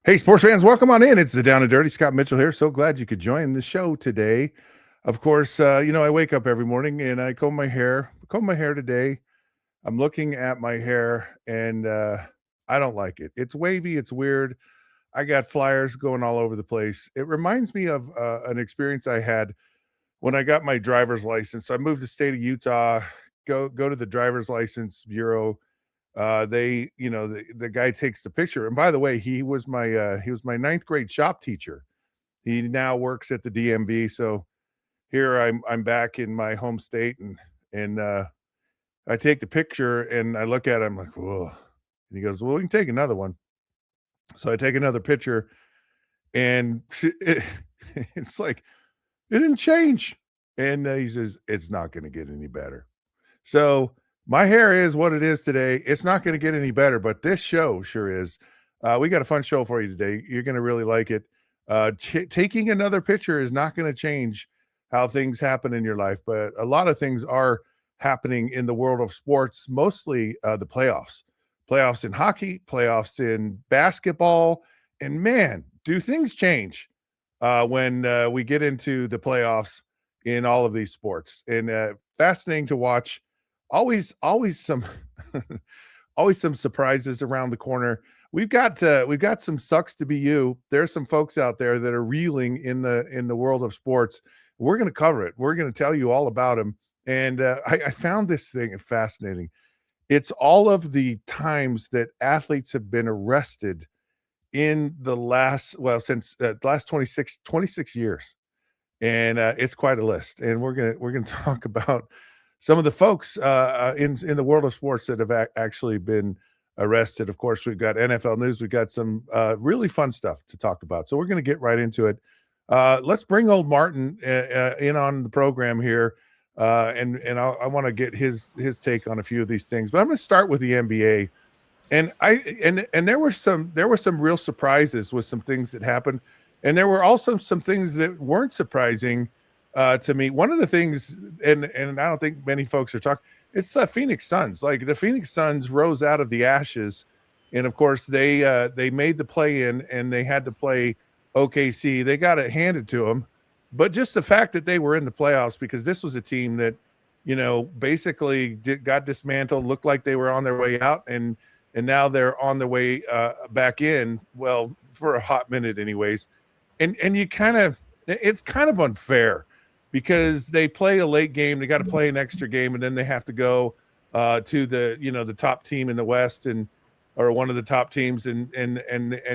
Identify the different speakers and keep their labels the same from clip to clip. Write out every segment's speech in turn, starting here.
Speaker 1: Hey, sports fans, welcome on in. It's the Down and Dirty. Scott Mitchell here. So glad you could join the show today. Of course, I wake up every morning and I comb my hair. Today. I'm looking at my hair and I don't like it. It's wavy. It's weird. I got flyers going all over the place. It reminds me of an experience I had when I got my driver's license. So I moved to the state of Utah, go to the driver's license bureau. The guy takes the picture. And by the way, he was my ninth grade shop teacher. He now works at the DMV. So here I'm back in my home state and I take the picture and I look at him like, whoa. And he goes, well, we can take another one. So I take another picture and it's like, it didn't change. And he says, it's not going to get any better. So my hair is what it is today. It's not going to get any better, but this show sure is. We got a fun show for you today. You're going to really like it. Taking another picture is not going to change how things happen in your life, but a lot of things are happening in the world of sports, mostly the playoffs in hockey, playoffs in basketball. And man, do things change when we get into the playoffs in all of these sports. And fascinating to watch. Always some always some surprises around the corner. We've got some sucks to be you. There's some folks out there that are reeling in the world of sports. We're going to cover it. We're going to tell you all about them. And I found this thing fascinating. It's all of the times that athletes have been arrested in the since last 26 years. And it's quite a list. And we're going to talk about some of the folks in the world of sports that have actually been arrested. Of course, we've got NFL news. We've got some really fun stuff to talk about. So we're going to get right into it. Let's bring old Martin in on the program here, and I want to get his take on a few of these things. But I'm going to start with the NBA, and there were some real surprises with some things that happened, and there were also some things that weren't surprising. To me, one of the things, and I don't think many folks are talking, it's the Phoenix Suns. Like the Phoenix Suns rose out of the ashes, and of course they made the play-in, and they had to play OKC. They got it handed to them, but just the fact that they were in the playoffs, because this was a team that, basically got dismantled, looked like they were on their way out, and now they're on their way back in. Well, for a hot minute, anyways, and you it's kind of unfair. Because they play a late game, they got to play an extra game, and then they have to go to the top team in the West or one of the top teams, and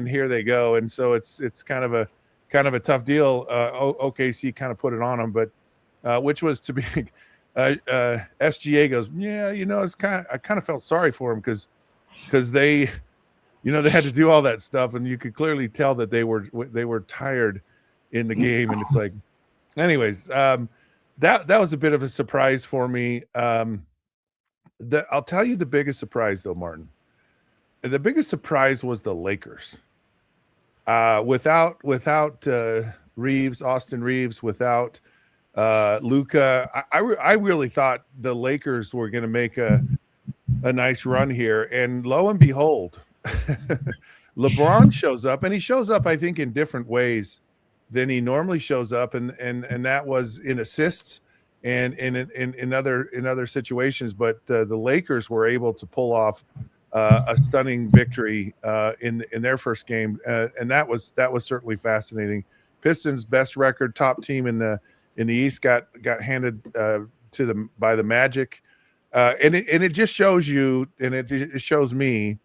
Speaker 1: here they go, and so it's kind of a tough deal. OKC kind of put it on them, but which was to be SGA goes, yeah, I kind of felt sorry for them because they they had to do all that stuff, and you could clearly tell that they were tired in the game, and it's like. Anyways, that was a bit of a surprise for me. I'll tell you the biggest surprise, though, Martin. The biggest surprise was the Lakers. Without Austin Reeves, without Luka, I really thought the Lakers were going to make a nice run here, and lo and behold, LeBron shows up, and he shows up, I think, in different ways than he normally shows up, and that was in assists and in other situations. But the Lakers were able to pull off a stunning victory in their first game, and that was certainly fascinating. Pistons' best record, top team in the East, got handed to them by the Magic, and it just shows you, and it shows me,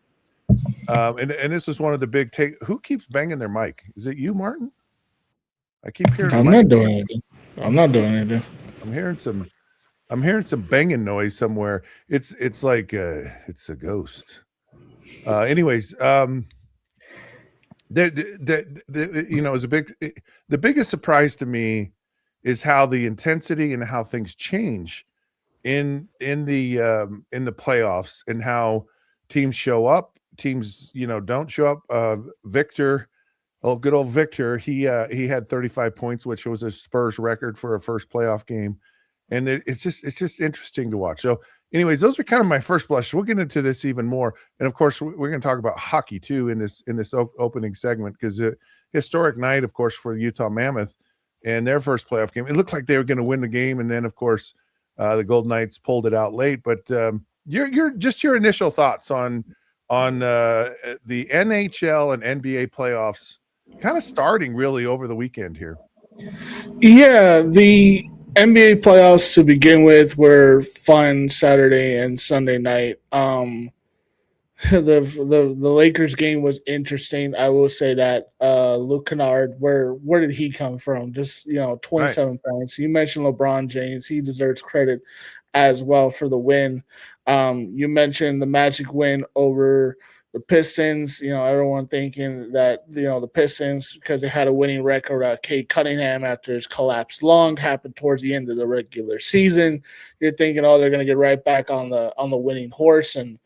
Speaker 1: and this was one of the big take. Who keeps banging their mic? Is it you, Martin? I keep hearing.
Speaker 2: I'm not doing anything.
Speaker 1: I'm hearing some banging noise somewhere. It's like it's a ghost. Anyways, the biggest surprise to me is how the intensity and how things change in the playoffs, and how teams show up, teams don't show up. Victor. Oh, good old Victor. He had 35 points, which was a Spurs record for a first playoff game. And it's just interesting to watch. So anyways, those are kind of my first blush. We'll get into this even more, and of course, we're going to talk about hockey too in this opening segment because historic night, of course, for the Utah Mammoth and their first playoff game. It looked like they were going to win the game, and then of course, the Golden Knights pulled it out late. But your initial thoughts on the NHL and NBA playoffs, kind of starting really over the weekend here.
Speaker 2: Yeah, the NBA playoffs to begin with were fun Saturday and Sunday night. The Lakers game was interesting. I will say that Luke Kennard, where did he come from? Just 27 points. You mentioned LeBron James. He deserves credit as well for the win. You mentioned the Magic win over the Pistons. Everyone thinking that the Pistons, because they had a winning record. Kate Cunningham, after his collapsed lung, happened towards the end of the regular season. You're thinking, oh, they're going to get right back on the winning horse, and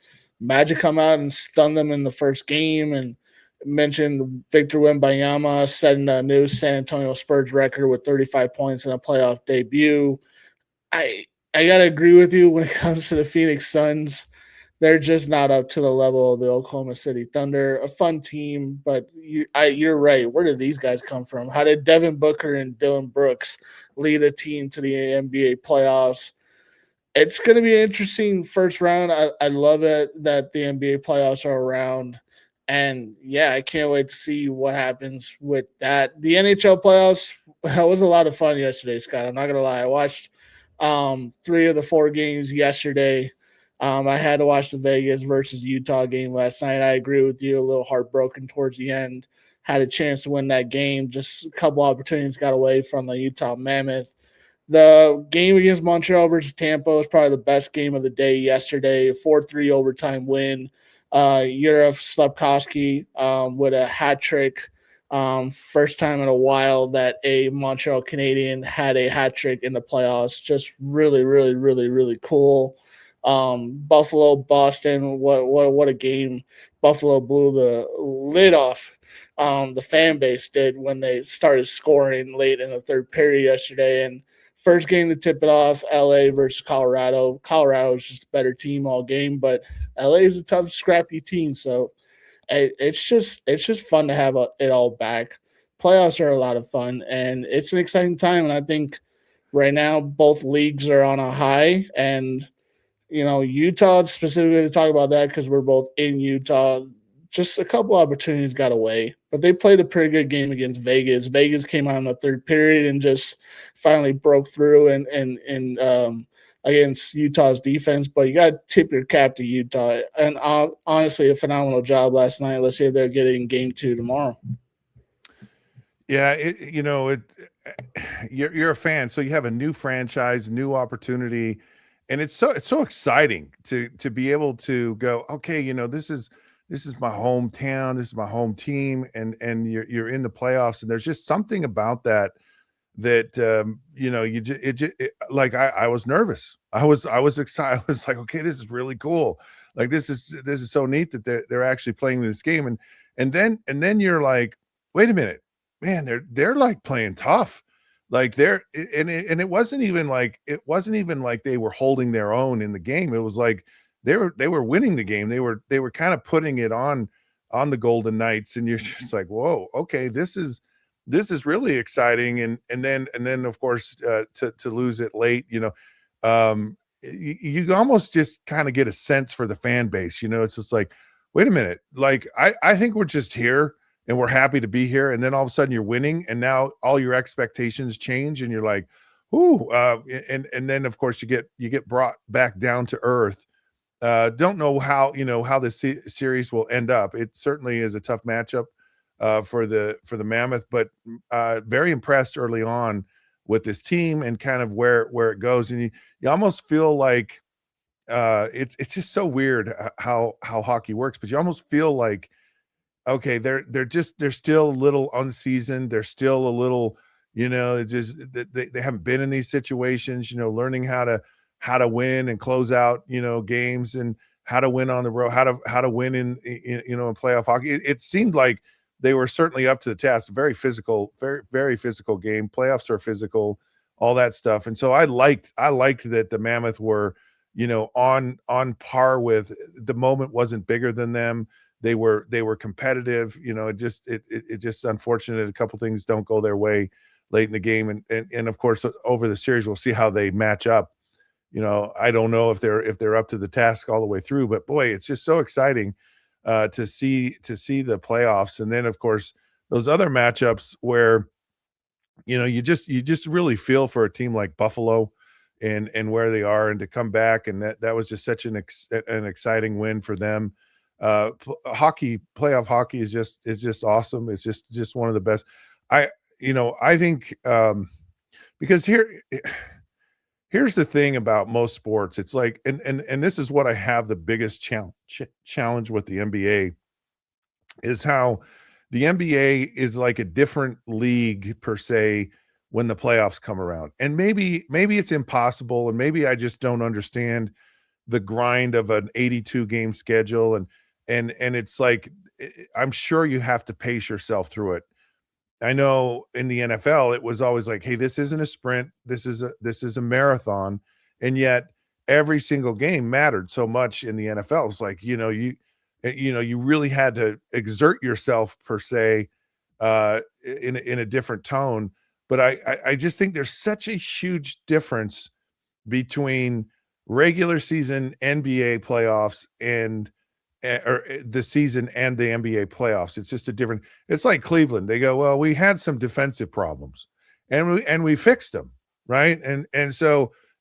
Speaker 2: Magic come out and stun them in the first game. And mentioned Victor Wembanyama setting a new San Antonio Spurs record with 35 points in a playoff debut. I I gotta agree with you when it comes to the Phoenix Suns. They're just not up to the level of the Oklahoma City Thunder. A fun team, but you're right. Where did these guys come from? How did Devin Booker and Dylan Brooks lead a team to the NBA playoffs? It's going to be an interesting first round. I love it that the NBA playoffs are around. And yeah, I can't wait to see what happens with that. The NHL playoffs, that was a lot of fun yesterday, Scott. I'm not going to lie. I watched three of the four games yesterday. I had to watch the Vegas versus Utah game last night. I agree with you, a little heartbroken towards the end. Had a chance to win that game. Just a couple opportunities got away from the Utah Mammoth. The game against Montreal versus Tampa was probably the best game of the day yesterday. 4-3 overtime win. Yurov Slavkovsky with a hat trick. First time in a while that a Montreal Canadian had a hat trick in the playoffs. Just really, really, really, really cool. Buffalo, Boston, what a game. Buffalo blew the lid off the fan base did when they started scoring late in the third period yesterday. And first game to tip it off, LA versus Colorado. Colorado is just a better team all game, but LA is a tough, scrappy team. So it's just fun to have it all back. Playoffs are a lot of fun, and it's an exciting time. And I think right now both leagues are on a high, and Utah specifically to talk about that because we're both in Utah. Just a couple opportunities got away, but they played a pretty good game against Vegas. Vegas came out in the third period and just finally broke through and against Utah's defense. But you got to tip your cap to Utah, and honestly, a phenomenal job last night. Let's see if they're getting game two tomorrow.
Speaker 1: Yeah, you're a fan, so you have a new franchise, new opportunity, and it's so exciting to be able to go, okay, this is my hometown, this is my home team, and you're in the playoffs, and there's just something about that like I was nervous. I was excited. I was like, okay, this is really cool. Like this is so neat that they're actually playing this game, and then you're like, wait a minute, man, they're like playing tough. Like and it wasn't even like they were holding their own in the game. It was like they were winning the game. They were kind of putting it on the Golden Knights, and you're just like, whoa, okay, this is really exciting. And then of course, to lose it late, you almost just kind of get a sense for the fan base. It's just like, wait a minute, like I think we're just here and we're happy to be here, and then all of a sudden you're winning, and now all your expectations change, and you're like, ooh, and then of course you get brought back down to earth. Don't know how this series will end up. It certainly is a tough matchup for the Mammoth, but very impressed early on with this team and kind of where it goes. And you almost feel like it's just so weird how hockey works, but you almost feel like, okay, they're still a little unseasoned. They're still a little, they haven't been in these situations, learning how to win and close out, games, and how to win on the road, how to win in playoff hockey. It seemed like they were certainly up to the task. Very physical, very, very physical game. Playoffs are physical, all that stuff. And so I liked that the Mammoth were on par with. The moment wasn't bigger than them. They were competitive. It just unfortunate a couple things don't go their way late in the game, and of course over the series we'll see how they match up. I don't know if they're up to the task all the way through, but boy, it's just so exciting to see the playoffs, and then of course those other matchups where you just really feel for a team like Buffalo and where they are, and to come back, and that was just such an exciting win for them. Playoff hockey is just awesome. It's just one of the best. I think because here's the thing about most sports. It's like, and this is what I have the biggest challenge with the NBA is how the NBA is like a different league per se when the playoffs come around. And maybe it's impossible, and maybe I just don't understand the grind of an 82 game schedule, and it's like I'm sure you have to pace yourself through it. I know in the NFL it was always like, hey, this isn't a sprint, this is a marathon, and yet every single game mattered so much in the NFL. It's like, you really had to exert yourself per se in a different tone. But I just think there's such a huge difference between regular season NBA playoffs and the season and the NBA playoffs. It's just a different. It's like Cleveland. They go, well, we had some defensive problems, and we fixed them, right? And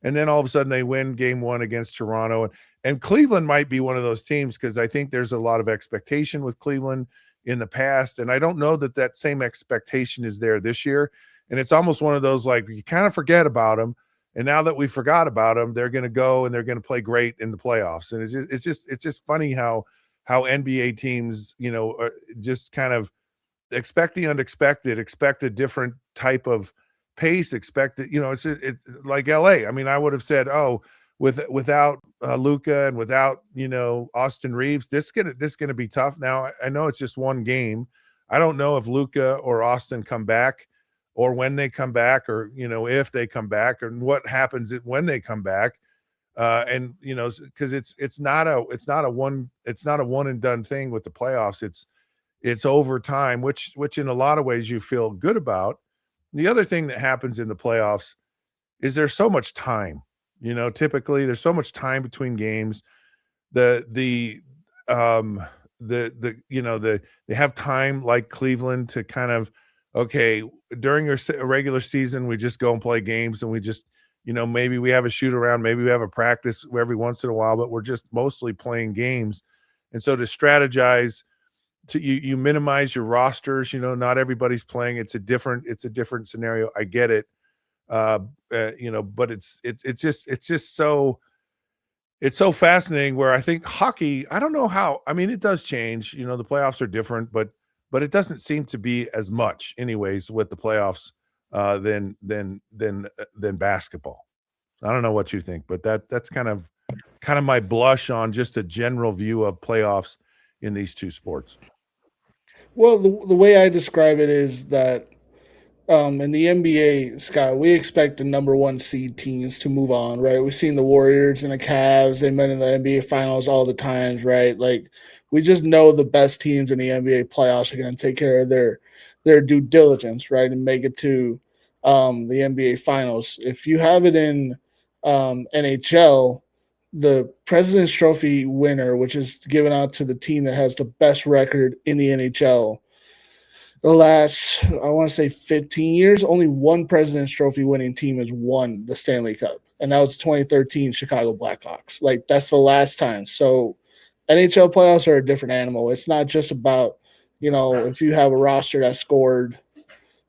Speaker 1: then all of a sudden they win game one against Toronto, and Cleveland might be one of those teams because I think there's a lot of expectation with Cleveland in the past, and I don't know that same expectation is there this year. And it's almost one of those like you kind of forget about them. And now that we forgot about them, they're going to go and they're going to play great in the playoffs. And it's just funny how NBA teams, just kind of expect the unexpected, expect a different type of pace, expect it, like LA. I mean, I would have said, oh, without Luka and without, Austin Reeves, this gonna be tough. Now I know it's just one game. I don't know if Luka or Austin come back, or when they come back, or if they come back, or what happens when they come back. And because it's not a one and done thing with the playoffs. It's over time, which in a lot of ways you feel good about. The other thing that happens in the playoffs is there's so much time. Typically there's so much time between games. The they have time like Cleveland to kind of, okay, during a regular season we just go and play games, and we just, maybe we have a shoot around, maybe we have a practice every once in a while, but we're just mostly playing games. And so to strategize, you minimize your rosters. Not everybody's playing. It's a different scenario. I get it. But it's so fascinating, where I think hockey, I don't know how, I mean, it does change. The playoffs are different, but it doesn't seem to be as much anyways with the playoffs than basketball. I don't know what you think, but that's kind of my blush on just a general view of playoffs in these two sports.
Speaker 2: Well, the way I describe it is that in the NBA, Scott, we expect the number one seed teams to move on, right? We've seen the Warriors and the Cavs. They've been in the NBA Finals all the times, right? Like we just know the best teams in the NBA playoffs are going to take care of their due diligence, right, and make it to the NBA Finals. If you have it in NHL, the President's Trophy winner, which is given out to the team that has the best record in the NHL, the last, I want to say 15 years, only one President's Trophy winning team has won the Stanley Cup, and that was 2013 Chicago Blackhawks. Like that's the last time. So NHL playoffs are a different animal. It's not just about, if you have a roster that scored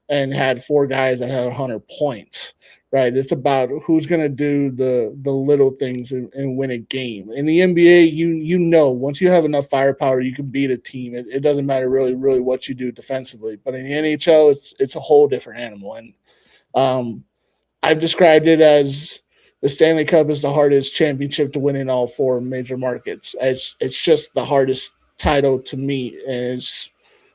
Speaker 2: and had four guys that had 100 points, right? It's about who's going to do the little things and win a game. In the NBA, once you have enough firepower, you can beat a team. It doesn't matter really what you do defensively. But in the NHL, it's a whole different animal. And um, I've described it as the Stanley Cup is the hardest championship to win in all four major markets. It's just the hardest title to me, and it's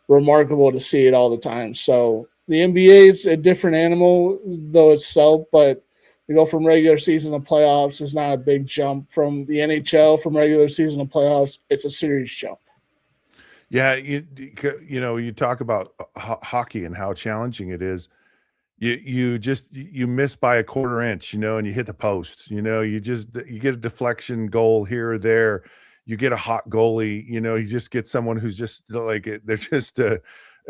Speaker 2: remarkable to see it all the time. So the NBA is a different animal, though itself, but to go from regular season to playoffs is not a big jump. From the NHL, from regular season to playoffs, it's a serious jump.
Speaker 1: Yeah, you talk about hockey and how challenging it is. You miss by a quarter inch, and you hit the post. You get a deflection goal here or there. You get a hot goalie. You just get someone who's just like they're just a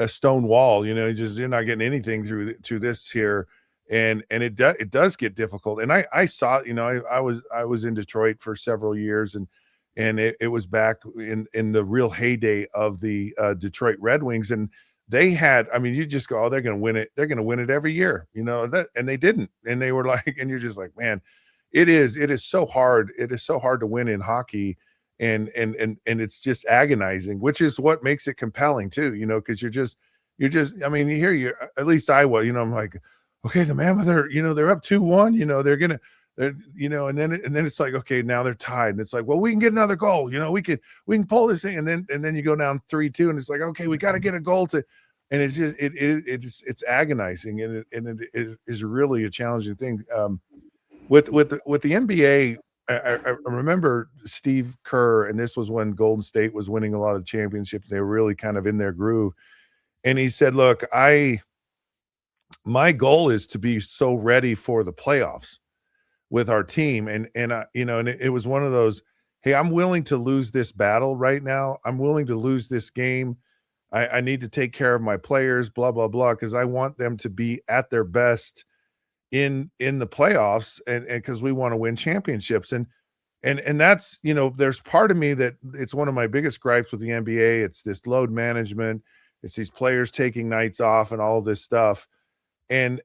Speaker 1: stone wall. You're not getting anything through this here, and it does get difficult. And I saw, I was in Detroit for several years, and it was back in the real heyday of the Detroit Red Wings, and they had, I mean, you just go, oh, they're going to win it. They're going to win it every year, and they didn't. And they were like, and you're just like, man, it is so hard. It is so hard to win in hockey. And it's just agonizing, which is what makes it compelling too, because I mean, at least I was, I'm like, okay, the Mammoth are, they're up 2-1, and then it's like, okay, now they're tied. And it's like, well, we can get another goal, we can pull this thing. And then you go down 3-2 and it's like, okay, we got to get a goal and it's just, it's agonizing. And it is really a challenging thing. With the NBA, I remember Steve Kerr, and this was when Golden State was winning a lot of championships. They were really kind of in their groove. And he said, look, my goal is to be so ready for the playoffs with our team. And it was one of those, hey, I'm willing to lose this battle right now. I'm willing to lose this game. I need to take care of my players, blah, blah, blah, because I want them to be at their best in the playoffs, and because we want to win championships. And that's, there's part of me that it's one of my biggest gripes with the NBA. It's this load management. It's these players taking nights off and all this stuff. And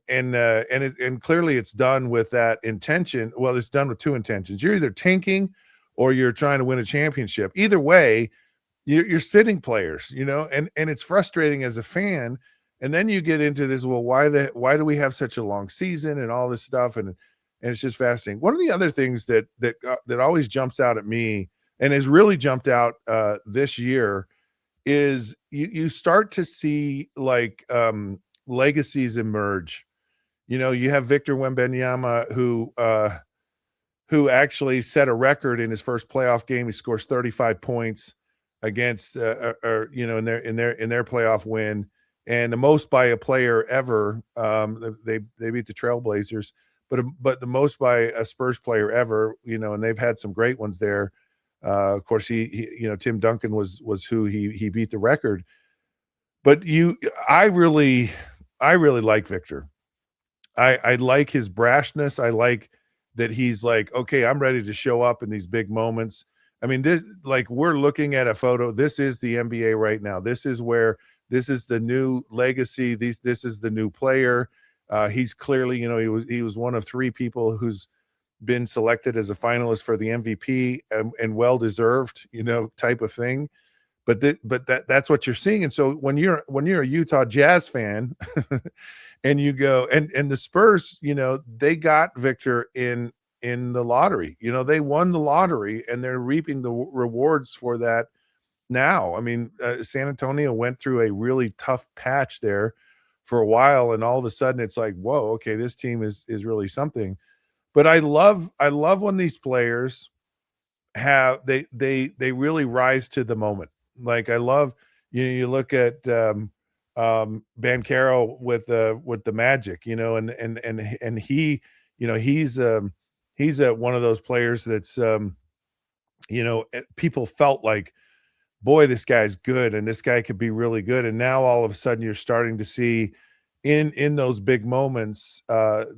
Speaker 1: clearly it's done with that intention. Well, it's done with two intentions. You're either tanking or you're trying to win a championship. Either way, you're sitting players, and it's frustrating as a fan. And then you get into this, well, why do we have such a long season and all this stuff? And it's just fascinating. One of the other things that always jumps out at me and has really jumped out this year is you start to see like legacies emerge. You have Victor Wembanyama who actually set a record in his first playoff game. He scores 35 points against in their playoff win, and the most by a player ever. They beat the Trailblazers, but the most by a Spurs player ever. And they've had some great ones there. Of course, he Tim Duncan was who he beat the record. But I really like Victor. I like his brashness. I like that he's like, okay, I'm ready to show up in these big moments. I mean, this, like, we're looking at a photo. This is the NBA right now. This is the new legacy. This is the new player. He's clearly, he was one of three people who's been selected as a finalist for the MVP, and well deserved, type of thing. But that's what you're seeing. And so when you're a Utah Jazz fan and you go and the Spurs, they got Victor in the lottery. They won the lottery and they're reaping the rewards for that now. I mean, San Antonio went through a really tough patch there for a while, and all of a sudden it's like, whoa, okay, this team is really something. But I love when these players they really rise to the moment. Like, I love, you look at Banchero with the Magic, and he, he's one of those players that's people felt like, boy, this guy's good and this guy could be really good. And now all of a sudden you're starting to see in those big moments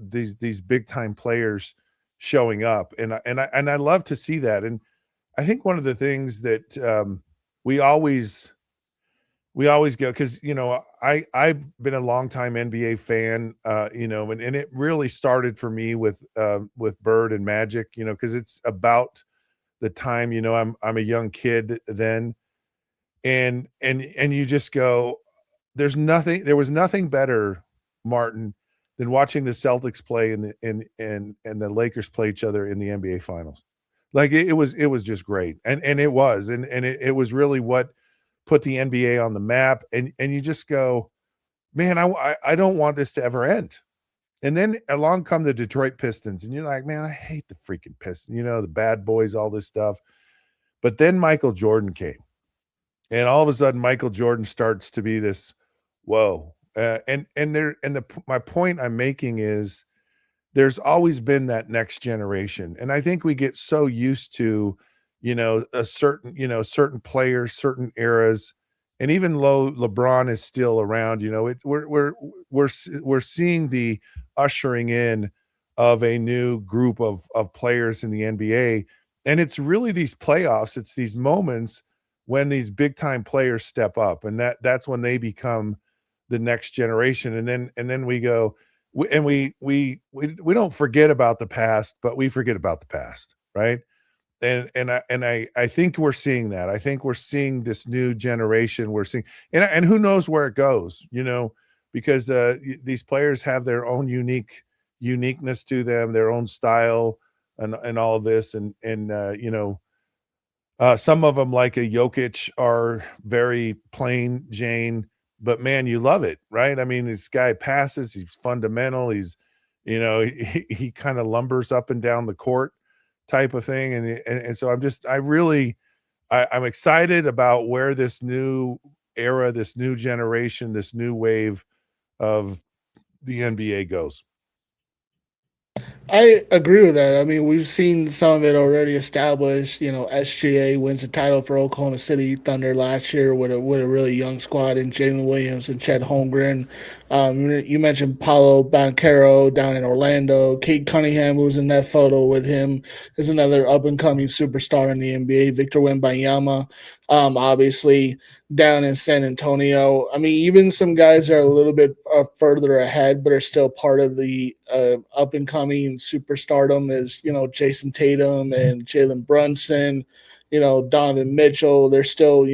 Speaker 1: these big time players showing up, and I love to see that. And I think one of the things that we always go, because I've been a longtime NBA fan, and it really started for me with Bird and Magic, because it's about the time, I'm a young kid then, and you just go, there was nothing better, Martin, than watching the Celtics play and the Lakers play each other in the NBA finals. Like, it was just great. And it was, and it was really what put the NBA on the map. And you just go, man, I don't want this to ever end. And then along come the Detroit Pistons, and you're like, man, I hate the freaking Pistons, the bad boys, all this stuff. But then Michael Jordan came, and all of a sudden, Michael Jordan starts to be this, whoa. My point I'm making is there's always been that next generation. And I think we get so used to, certain players, certain eras, and even though LeBron is still around, we're seeing the ushering in of a new group of players in the NBA. And it's really these playoffs, it's these moments when these big time players step up, and that's when they become the next generation. And then we go, we don't forget about the past, but we forget about the past, right? And I think we're seeing that. I think we're seeing this new generation. We're seeing, and who knows where it goes, because these players have their own uniqueness to them, their own style, and all of this, and some of them, like a Jokic, are very plain Jane, but man, you love it, right? I mean, this guy passes, he's fundamental, he kind of lumbers up and down the court type of thing. And so I'm excited about where this new era, this new generation, this new wave of the NBA goes.
Speaker 2: I agree with that. I mean, we've seen some of it already established. SGA wins the title for Oklahoma City Thunder last year with a really young squad in Jalen Williams and Chet Holmgren. You mentioned Paolo Banchero down in Orlando. Kate Cunningham, who was in that photo with him, is another up and coming superstar in the NBA. Victor Wembanyama, obviously down in San Antonio. I mean, even some guys are a little bit further ahead, but are still part of the up and coming superstardom. Is Jason Tatum and Jalen Brunson, Donovan Mitchell. They're still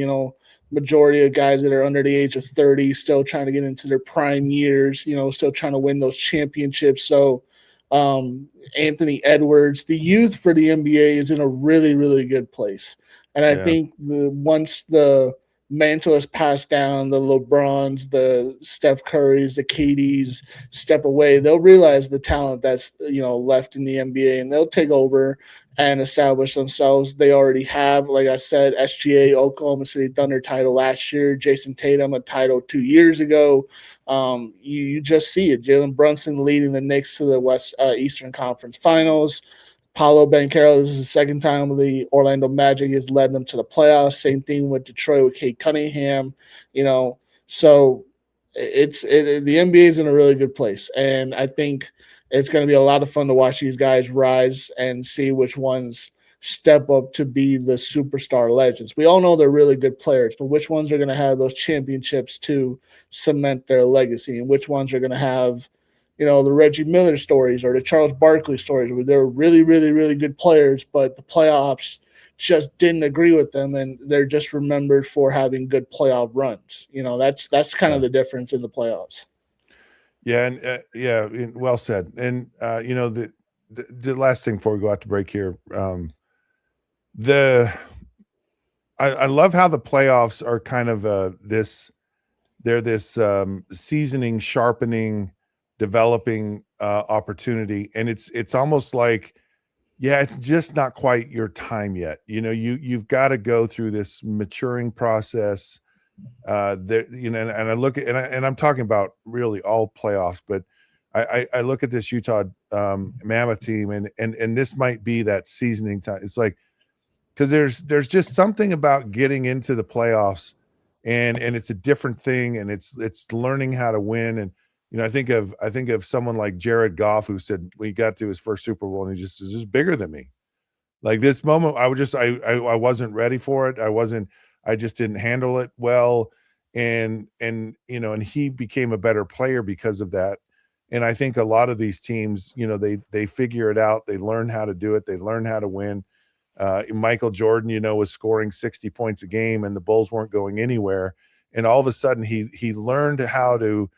Speaker 2: majority of guys that are under the age of 30, still trying to get into their prime years. Still trying to win those championships. So. Anthony Edwards, the youth for the NBA is in a really, really good place. And I
Speaker 1: Yeah,
Speaker 2: think once the mantle is passed down, the LeBrons, the Steph Currys, the KDs step away, they'll realize the talent that's left in the NBA, and they'll take over and establish themselves. They already have, like I said, SGA Oklahoma City Thunder title last year, Jason Tatum a title 2 years ago. You just see it. Jalen Brunson leading the Knicks to the West Eastern Conference Finals. Paolo Banchero, this is the second time the Orlando Magic has led them to the playoffs. Same thing with Detroit with Kate Cunningham. So the NBA is in a really good place, and I think it's going to be a lot of fun to watch these guys rise and see which ones step up to be the superstar legends. We all know they're really good players, but which ones are going to have those championships to cement their legacy, and which ones are going to have the Reggie Miller stories or the Charles Barkley stories where they're really, really, really good players, but the playoffs just didn't agree with them, and they're just remembered for having good playoff runs. That's kind of
Speaker 1: yeah,
Speaker 2: the difference in the playoffs.
Speaker 1: yeah, and well said. And the last thing before we go out to break here, the I love how the playoffs are kind of they're this seasoning, sharpening, developing opportunity, and it's almost like, yeah, it's just not quite your time yet. You've got to go through this maturing process. There, and I look at, and I'm talking about really all playoffs, but I look at this Utah Mammoth team, and this might be that seasoning time. It's like, because there's just something about getting into the playoffs, and it's a different thing, and it's learning how to win. And I think of someone like Jared Goff, who said when he got to his first Super Bowl, and he just is just bigger than me. Like this moment, I wasn't ready for it. I just didn't handle it well. And he became a better player because of that. And I think a lot of these teams, they figure it out, they learn how to do it, they learn how to win. Michael Jordan, was scoring 60 points a game, and the Bulls weren't going anywhere. And all of a sudden, he learned how to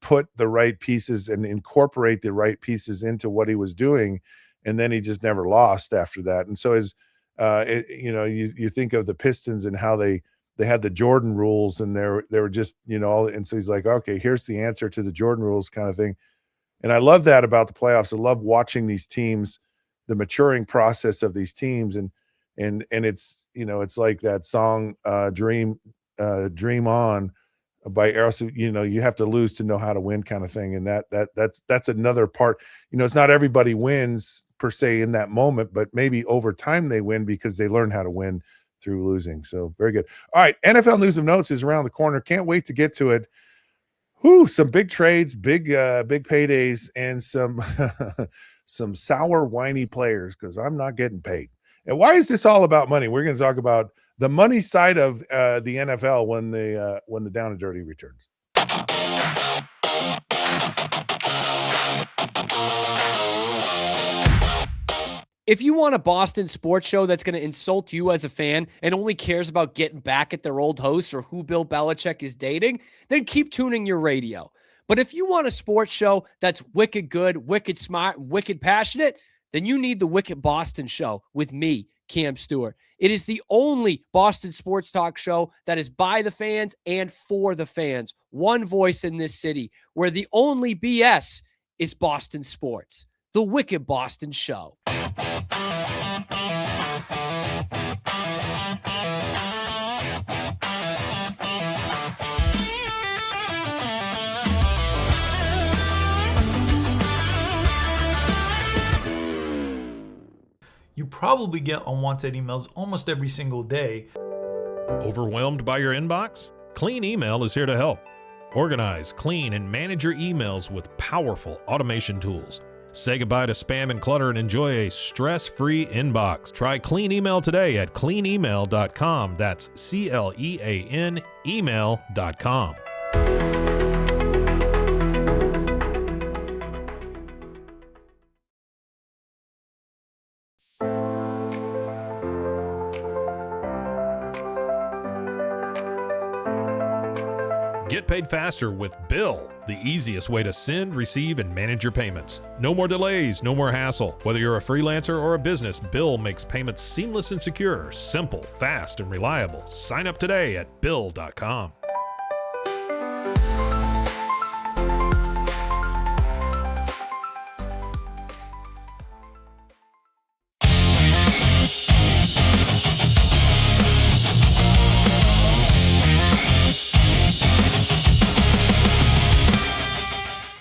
Speaker 1: put the right pieces and incorporate the right pieces into what he was doing, and then he just never lost after that. And so you think of the Pistons and how they had the Jordan rules, and they were just and so he's like, okay, here's the answer to the Jordan rules kind of thing. And I love that about the playoffs. I love watching these teams, the maturing process of these teams. And it's, it's like that song, Dream On by Aerosmith. You have to lose to know how to win, kind of thing. And that's another part. It's not everybody wins per se in that moment, but maybe over time they win because they learn how to win through losing. So very good. All right, NFL news of notes is around the corner. Can't wait to get to it. Some big trades, big paydays, and some some sour, whiny players because I'm not getting paid. And why is this all about money? We're going to talk about the money side of the NFL when the Down and Dirty returns.
Speaker 3: If you want a Boston sports show that's going to insult you as a fan and only cares about getting back at their old hosts or who Bill Belichick is dating, then keep tuning your radio. But if you want a sports show that's wicked good, wicked smart, wicked passionate, then you need the Wicked Boston Show with me, Cam Stewart. It is the only Boston sports talk show that is by the fans and for the fans. One voice in this city where the only BS is Boston sports. The Wicked Boston Show.
Speaker 4: You probably get unwanted emails almost every single day.
Speaker 5: Overwhelmed by your inbox? Clean Email is here to help. Organize, clean, and manage your emails with powerful automation tools. Say goodbye to spam and clutter and enjoy a stress-free inbox. Try Clean Email today at cleanemail.com. That's CLEAN email.com. Get paid faster with Bill, the easiest way to send, receive, and manage your payments. No more delays, no more hassle. Whether you're a freelancer or a business, Bill makes payments seamless and secure, simple, fast, and reliable. Sign up today at Bill.com.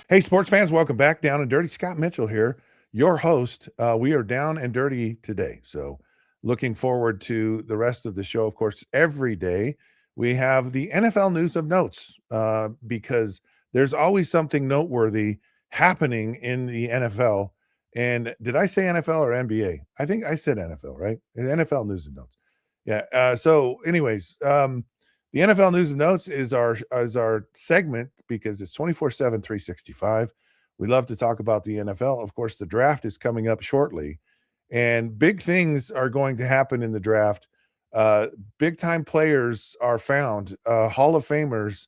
Speaker 1: Hey, sports fans, welcome back. Down and Dirty. Scott Mitchell here, your host. We are down and dirty today. So looking forward to the rest of the show. Of course, every day we have the NFL news of notes because there's always something noteworthy happening in the NFL. And did I say NFL or NBA? I think I said NFL, right? NFL news and notes. Yeah. So anyways, the NFL News and Notes is our segment because it's 24/7, 365. We love to talk about the NFL. Of course, the draft is coming up shortly, and big things are going to happen in the draft. Big-time players are found, Hall of Famers,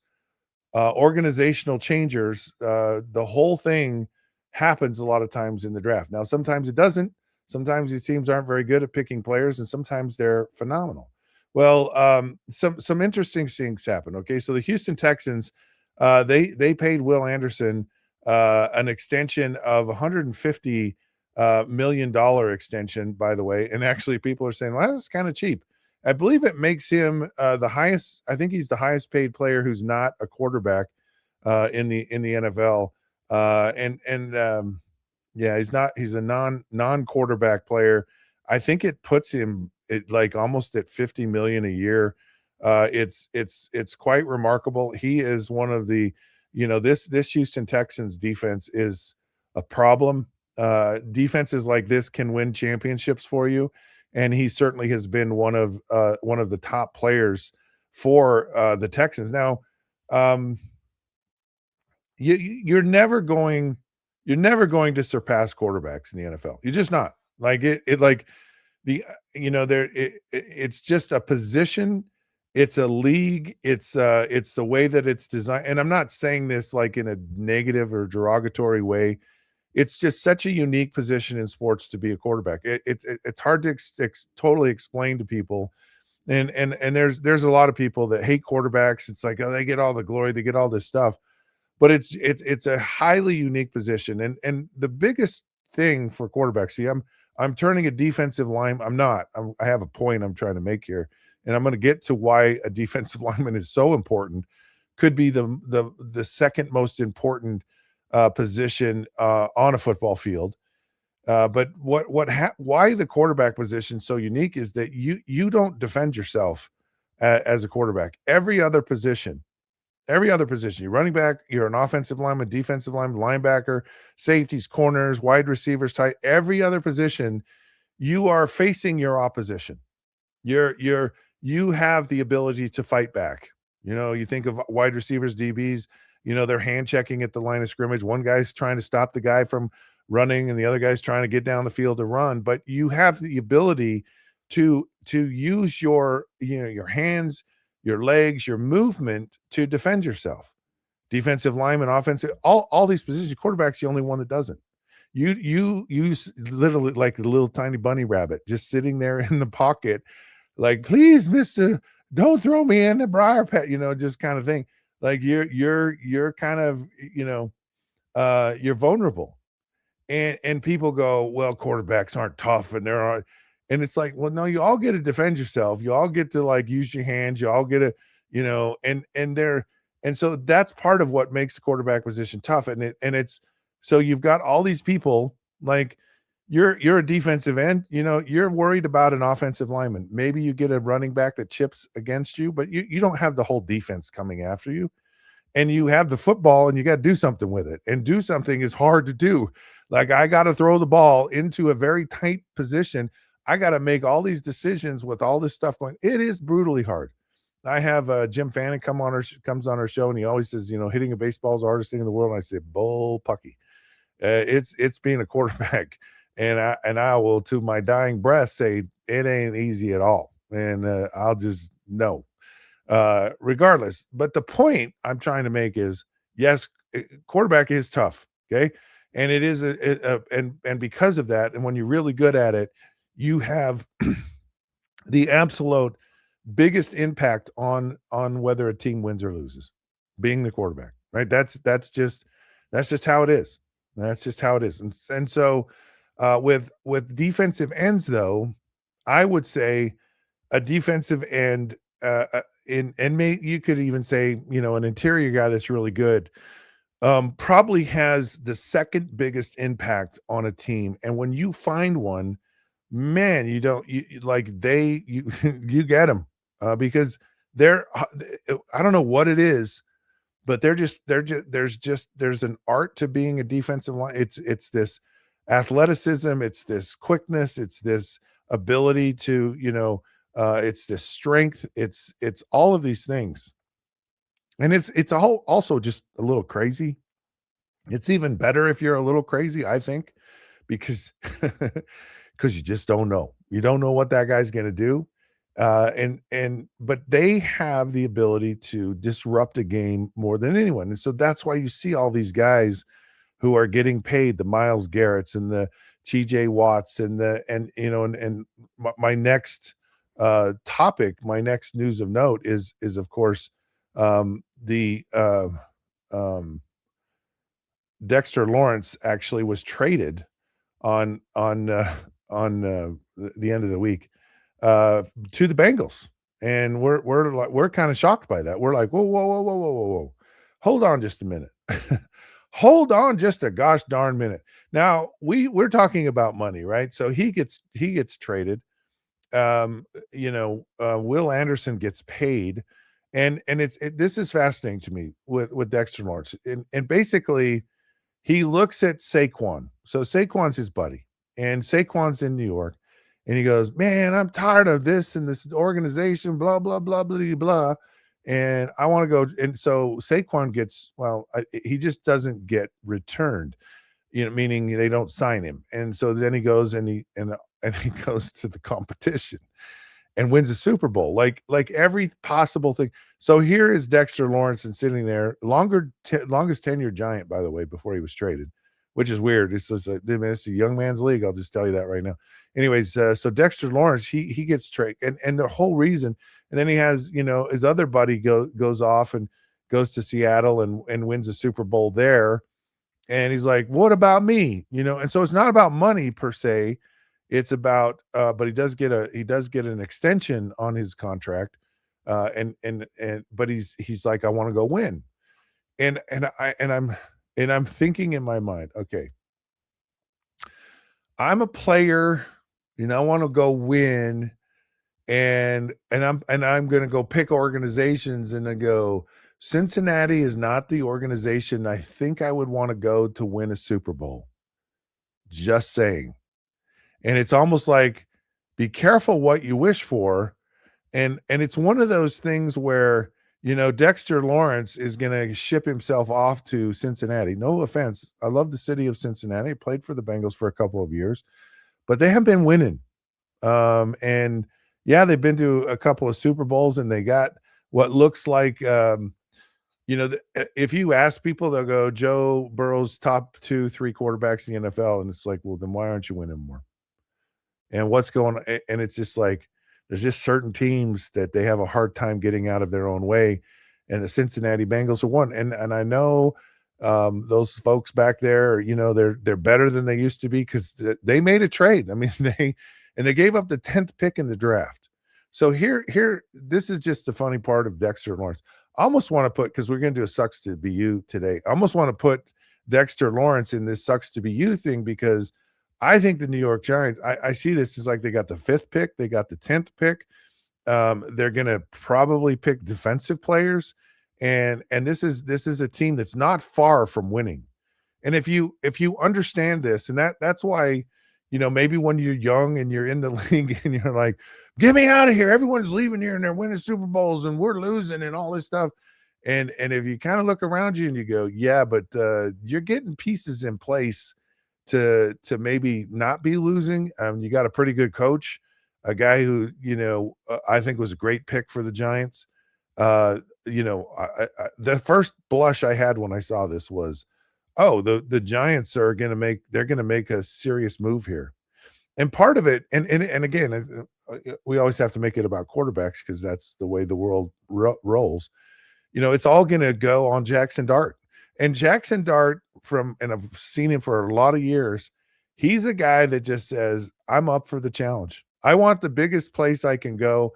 Speaker 1: organizational changers. The whole thing happens a lot of times in the draft. Now, sometimes it doesn't. Sometimes these teams aren't very good at picking players, and sometimes they're phenomenal. Well, some interesting things happen. Okay, so the Houston Texans, they paid Will Anderson an extension of $150 million extension, by the way. And actually, people are saying, well, that's kind of cheap. I believe it makes him the highest. I think he's the highest paid player who's not a quarterback in the NFL. Yeah, he's a non-quarterback player. I think it puts him like almost at 50 million a year. It's quite remarkable. He is one of the, this Houston Texans defense is a problem. Defenses like this can win championships for you, and he certainly has been one of the top players for the Texans. Now, you're never going to surpass quarterbacks in the NFL. You're just not. Like it's just a position. It's a league. It's the way that it's designed. And I'm not saying this like in a negative or derogatory way. It's just such a unique position in sports to be a quarterback. It's hard to totally explain to people. And there's a lot of people that hate quarterbacks. It's like, oh, they get all the glory, they get all this stuff. but it's a highly unique position. And the biggest thing for quarterbacks, see, I'm turning a defensive line. I have a point I'm trying to make here, and I'm going to get to why a defensive lineman is so important. Could be the second most important position on a football field. But why the quarterback position is so unique is that you don't defend yourself as a quarterback. Every other position, you're running back, you're an offensive lineman, defensive lineman, linebacker, safeties, corners, wide receivers, tight. Every other position, you are facing your opposition. You have the ability to fight back. You think of wide receivers, DBs, they're hand checking at the line of scrimmage. One guy's trying to stop the guy from running and the other guy's trying to get down the field to run, but you have the ability to use your hands, your legs, your movement to defend yourself. Defensive lineman, offensive, all these positions. Quarterback's the only one that doesn't. You literally like a little tiny bunny rabbit just sitting there in the pocket, like, please, mister, don't throw me in the briar pet, just kind of thing. Like you're kind of, you're vulnerable. And people go, well, quarterbacks aren't tough, and and it's like, well, no, you all get to defend yourself. You all get to like use your hands. You all get to, and so that's part of what makes the quarterback position tough. And so you've got all these people like you're a defensive end, you're worried about an offensive lineman. Maybe you get a running back that chips against you, but you don't have the whole defense coming after you. And you have the football and you got to do something with it. And do something is hard to do. Like I got to throw the ball into a very tight position. I got to make all these decisions with all this stuff going. It is brutally hard. I have Jim Fannin comes on our show, and he always says, hitting a baseball is the hardest thing in the world. And I say, bull pucky. It's being a quarterback. And I will, to my dying breath, say it ain't easy at all. And I'll just no. Regardless. But the point I'm trying to make is, yes, quarterback is tough. Okay. And it is and because of that, and when you're really good at it, you have the absolute biggest impact on whether a team wins or loses, being the quarterback, right? That's just how it is. That's just how it is. And so with defensive ends, though, I would say a defensive end you could even say, an interior guy that's really good, probably has the second biggest impact on a team. And when you find one, man, you get them because I don't know what it is, but there's an art to being a defensive line. It's this athleticism, it's this quickness, it's this ability to, it's this strength, it's all of these things. And it's all also just a little crazy. It's even better if you're a little crazy, I think, because you just don't know. You don't know what that guy's going to do. But they have the ability to disrupt a game more than anyone. And so that's why you see all these guys who are getting paid, the Myles Garretts and the TJ Watts and my next topic, my next news of note is of course Dexter Lawrence actually was traded on the end of the week to the Bengals, and we're kind of shocked by that. We're like, whoa, hold on just a minute. Hold on just a gosh darn minute. Now we're talking about money, right? So he gets traded. Will Anderson gets paid, and this is fascinating to me with Dexter Lawrence, and basically he looks at Saquon. So Saquon's his buddy, and Saquon's in New York, and he goes, man, I'm tired of this and this organization, blah blah blah blah blah, and I want to go. And so Saquon gets, he just doesn't get returned, meaning they don't sign him, and so then he goes and he goes to the competition and wins a Super Bowl, like every possible thing. So here is Dexter Lawrence and sitting there, longest tenured Giant, by the way, before he was traded, which is weird. It's a young man's league. I'll just tell you that right now. Anyways, so Dexter Lawrence, he gets traded, and the whole reason, and then he has, his other buddy goes off and goes to Seattle and wins a Super Bowl there. And he's like, what about me? And so it's not about money per se. It's about, but he does get an extension on his contract. But he's like, I want to go win. And I'm thinking in my mind, okay, I'm a player, I want to go win. And I'm going to go pick organizations and I go, Cincinnati is not the organization I think I would want to go to win a Super Bowl. Just saying. And it's almost like, be careful what you wish for. And it's one of those things where, Dexter Lawrence is going to ship himself off to Cincinnati. No offense. I love the city of Cincinnati. I played for the Bengals for a couple of years, but they haven't been winning. And yeah, they've been to a couple of Super Bowls and they got what looks like, if you ask people, they'll go, Joe Burrow's top 2-3 quarterbacks in the NFL. And it's like, well, then why aren't you winning more? And what's going on? And it's just like, there's just certain teams that they have a hard time getting out of their own way. And the Cincinnati Bengals are one. And I know those folks back there, they're better than they used to be because they made a trade. I mean, they gave up the 10th pick in the draft. So here, this is just the funny part of Dexter Lawrence. I almost want to put, because we're going to do a sucks to be you today. I almost want to put Dexter Lawrence in this sucks to be you thing, because I think the New York Giants, I see this as like they got the 5th pick, they got the 10th pick. They're going to probably pick defensive players, and this is a team that's not far from winning. And if you understand this, and that's why, maybe when you're young and you're in the league and you're like, get me out of here, everyone's leaving here and they're winning Super Bowls and we're losing and all this stuff. And if you kind of look around you and you go, yeah, but you're getting pieces in place to maybe not be losing. You got a pretty good coach, a guy who, I think was a great pick for the Giants. The first blush I had when I saw this was, oh, the Giants are going to make a serious move here. And part of it, and again, we always have to make it about quarterbacks because that's the way the world rolls. It's all going to go on Jackson Dart. And Jackson Dart, and I've seen him for a lot of years, he's a guy that just says, I'm up for the challenge. I want the biggest place I can go.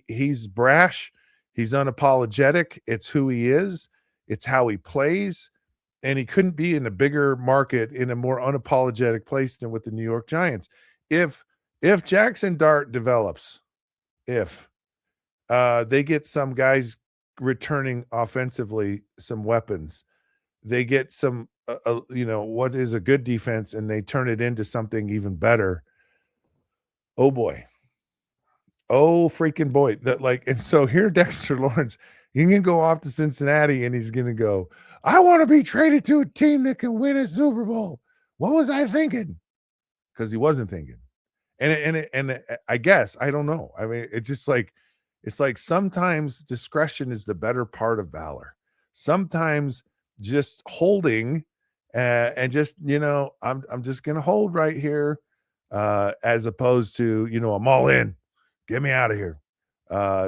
Speaker 1: He's brash. He's unapologetic. It's who he is. It's how he plays. And he couldn't be in a bigger market in a more unapologetic place than with the New York Giants. If Jackson Dart develops, if they get some guys returning offensively, some weapons, they get some, what is a good defense, and they turn it into something even better. Oh boy. Oh freaking boy. And so here, Dexter Lawrence, he can go off to Cincinnati and he's going to go, I want to be traded to a team that can win a Super Bowl. What was I thinking? Because he wasn't thinking. And I guess, I don't know. I mean, it's just like, it's like sometimes discretion is the better part of valor. Sometimes just holding and just, I'm just going to hold right here as opposed to, I'm all in. Get me out of here.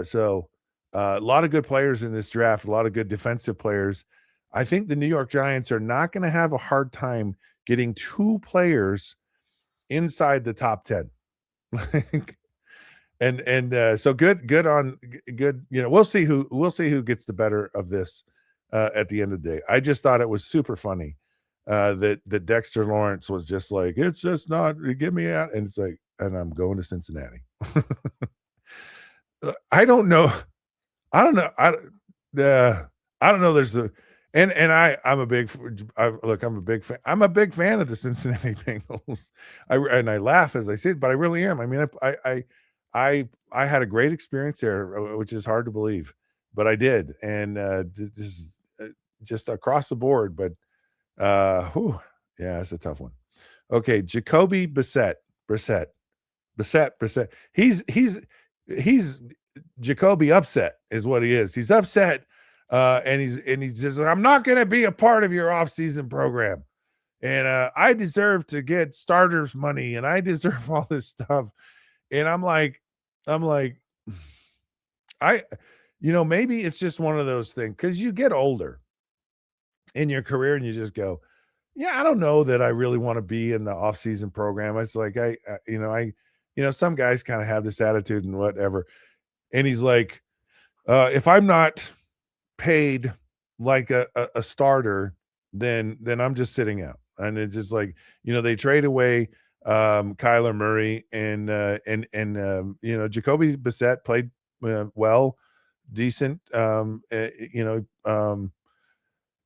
Speaker 1: So a lot of good players in this draft, a lot of good defensive players. I think the New York Giants are not going to have a hard time getting 2 players inside the top 10. and so good. We'll see who gets the better of this at the end of the day. I just thought it was super funny that Dexter Lawrence was just like, it's just not, get me out. And it's like, and I'm going to Cincinnati. I don't know. I don't know. There's a, I'm a big fan. I'm a big fan of the Cincinnati Bengals. I laugh as I say it, but I really am. I mean, I had a great experience there, which is hard to believe, but I did. And this is just across the board, but yeah, it's a tough one. Okay. Jacoby Brissett. He's Jacoby upset is what he is. He's upset. And he's just like, I'm not going to be a part of your offseason program. And I deserve to get starters money and I deserve all this stuff. And I'm like, maybe it's just one of those things because you get older in your career and you just go, yeah, I don't know that I really want to be in the off-season program. It's like some guys kind of have this attitude and whatever. And he's like, if I'm not paid like a starter, then I'm just sitting out. And it's just like, they trade away Kyler Murray and Jacoby Brissett played well, decent.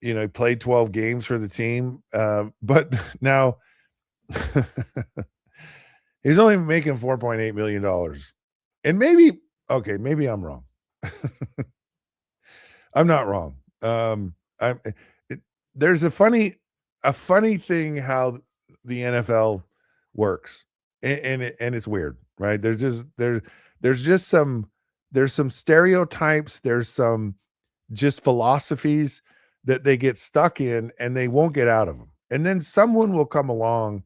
Speaker 1: He played 12 games for the team, but now he's only making $4.8 million. And maybe I'm wrong. I'm not wrong. There's a funny thing how the NFL works, and it's weird, right? There's some stereotypes, there's some just philosophies that they get stuck in and they won't get out of them. And then someone will come along